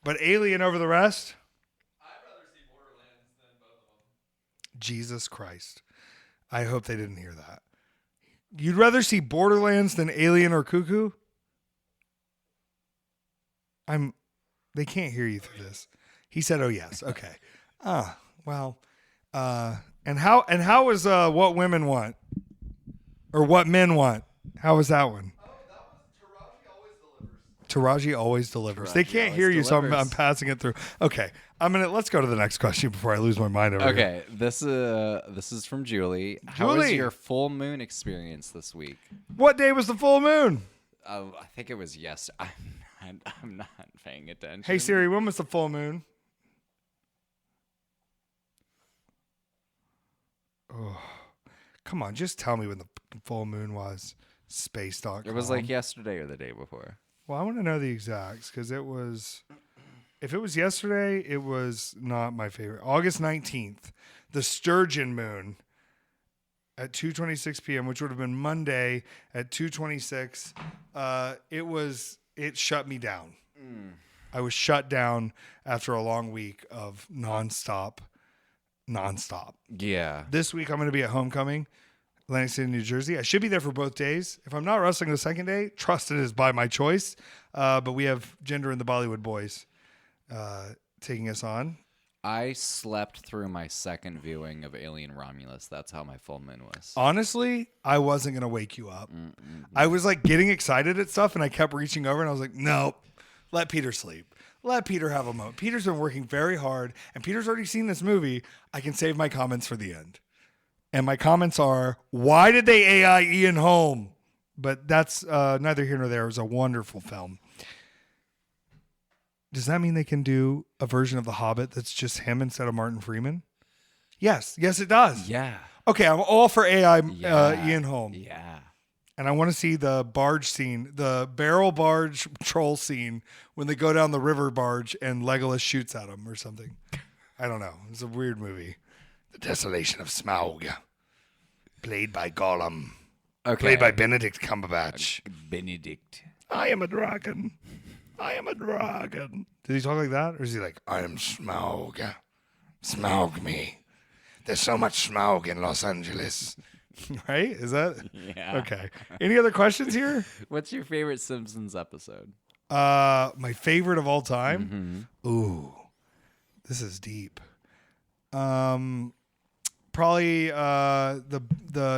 But Alien over the rest? I'd rather see Borderlands than both of them. Jesus Christ. I hope they didn't hear that. You'd rather see Borderlands than Alien or Cuckoo? They can't hear you through this. He said, "Oh yes." Okay. Well. And how was What Women Want? Or What Men Want? How was that one? Oh, that was Taraji Always Delivers. Taraji always delivers. They can't always hear you, so delivers. I'm passing it through. Okay. Let's go to the next question before I lose my mind over here. Okay, this is from Julie. How was Julie. your full moon experience this week? What day was the full moon? I think it was yesterday. I'm not paying attention. Hey Siri, when was the full moon? Oh, come on, just tell me when the full moon was. Space.com. It was like yesterday or the day before. Well, I want to know the exacts because if it was yesterday, it was not my favorite. August 19th, the Sturgeon moon at 2:26 p.m., which would have been Monday at 2:26. It shut me down. I was shut down after a long week of nonstop. Yeah. This week, I'm going to be at Homecoming, Atlantic City, New Jersey. I should be there for both days. If I'm not wrestling the second day, trust it is by my choice. But we have Jinder and the Bollywood Boys taking us on. I slept through my second viewing of Alien Romulus. That's how my full moon was. Honestly, I wasn't going to wake you up. I was like getting excited at stuff, and I kept reaching over, and I was like, no, let Peter sleep. Let Peter have a moment. Peter's been working very hard, and Peter's already seen this movie. I can save my comments for the end. And my comments are, why did they AI Ian Holm? But that's neither here nor there. It was a wonderful film. Does that mean they can do a version of The Hobbit that's just him instead of Martin Freeman? Yes. Yes, it does. Yeah. Okay, I'm all for AI Ian Holm. Yeah. And I want to see the barge scene, the barrel barge troll scene when they go down the river barge and Legolas shoots at them or something. I don't know. It's a weird movie. The Desolation of Smaug. Played by Gollum. Okay. Played by Benedict Cumberbatch. Benedict. I am a dragon. I am a dragon. Did he talk like that? Or is he like, I am Smaug. Smaug me. There's so much Smaug in Los Angeles. Right? Is that? Yeah. Okay. Any other questions here? What's your favorite Simpsons episode? My favorite of all time. Ooh, this is deep. Probably the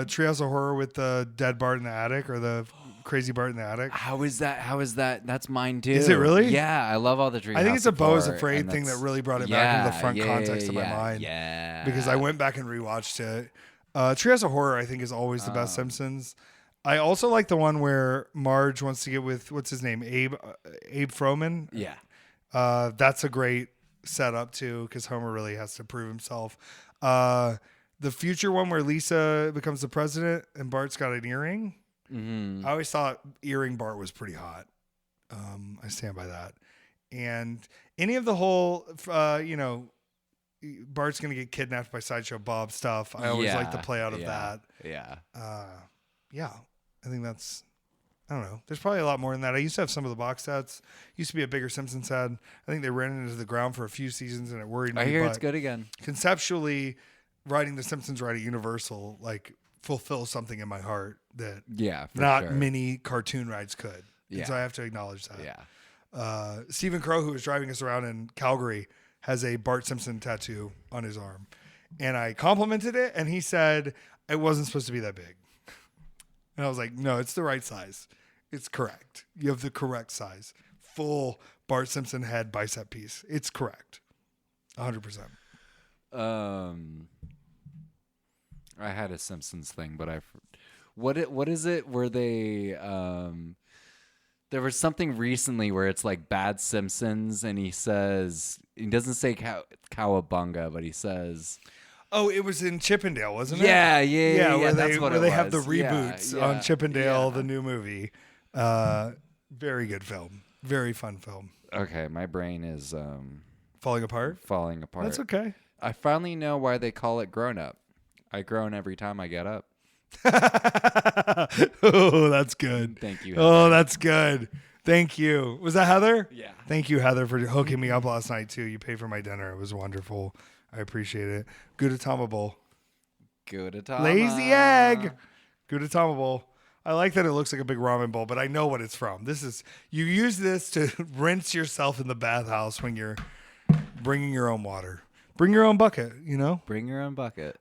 Treehouse of Horror with the dead Bart in the attic, or the crazy Bart in the attic. How is that? That's mine too. Is it really? Yeah, I love all the Treehouse. I think it's a of Beau is Horror, Afraid and thing that that's- really brought it back into the front context of my yeah, mind. Yeah, Because I went back and rewatched it. Treehouse of Horror, I think, is always the best Simpsons. I also like the one where Marge wants to get with, what's his name, Abe Froman. Yeah. That's a great setup too, because Homer really has to prove himself. The future one where Lisa becomes the president and Bart's got an earring. Mm-hmm. I always thought earring Bart was pretty hot. I stand by that. And any of the whole, Bart's going to get kidnapped by Sideshow Bob stuff. I always like the play out of that. Yeah. Yeah. I think that's, I don't know. There's probably a lot more than that. I used to have some of the box sets. Used to be a bigger Simpsons head. I think they ran into the ground for a few seasons and it worried me. I hear it's good again. Conceptually, writing the Simpsons right at Universal, fulfills something in my heart that not many cartoon rides could. Yeah. And so I have to acknowledge that. Yeah. Stephen Crow, who was driving us around in Calgary, has a Bart Simpson tattoo on his arm. And I complimented it, and he said it wasn't supposed to be that big. And I was like, no, it's the right size. It's correct. You have the correct size. Full Bart Simpson head bicep piece. It's correct. 100%. I had a Simpsons thing, but what is it where they there was something recently where it's like Bad Simpsons, and he doesn't say cowabunga, but he says, oh, it was in Chippendale, wasn't it? Yeah. Where that's they have the Yeah, reboots on Chippendale, the new movie. Very good film. Very fun film. Okay, my brain is Falling apart? falling apart. That's okay. I finally know why they call it grown up. I groan every time I get up. Oh, that's good. Thank you, Oh, Heather. that's good. Thank you. Was that Heather? Yeah. Thank you, Heather, for hooking me up last night, too. You paid for my dinner. It was wonderful. I appreciate it. Gudetama bowl. Gudetama. Lazy egg. Gudetama bowl. I like that it looks like a big ramen bowl, but I know what it's from. You use this to rinse yourself in the bathhouse when you're bringing your own water. Bring your own bucket, Bring your own bucket.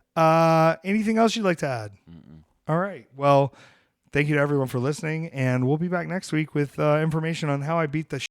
Anything else you'd like to add? Mm-mm. All right. Well, thank you to everyone for listening, and we'll be back next week with information on how I beat the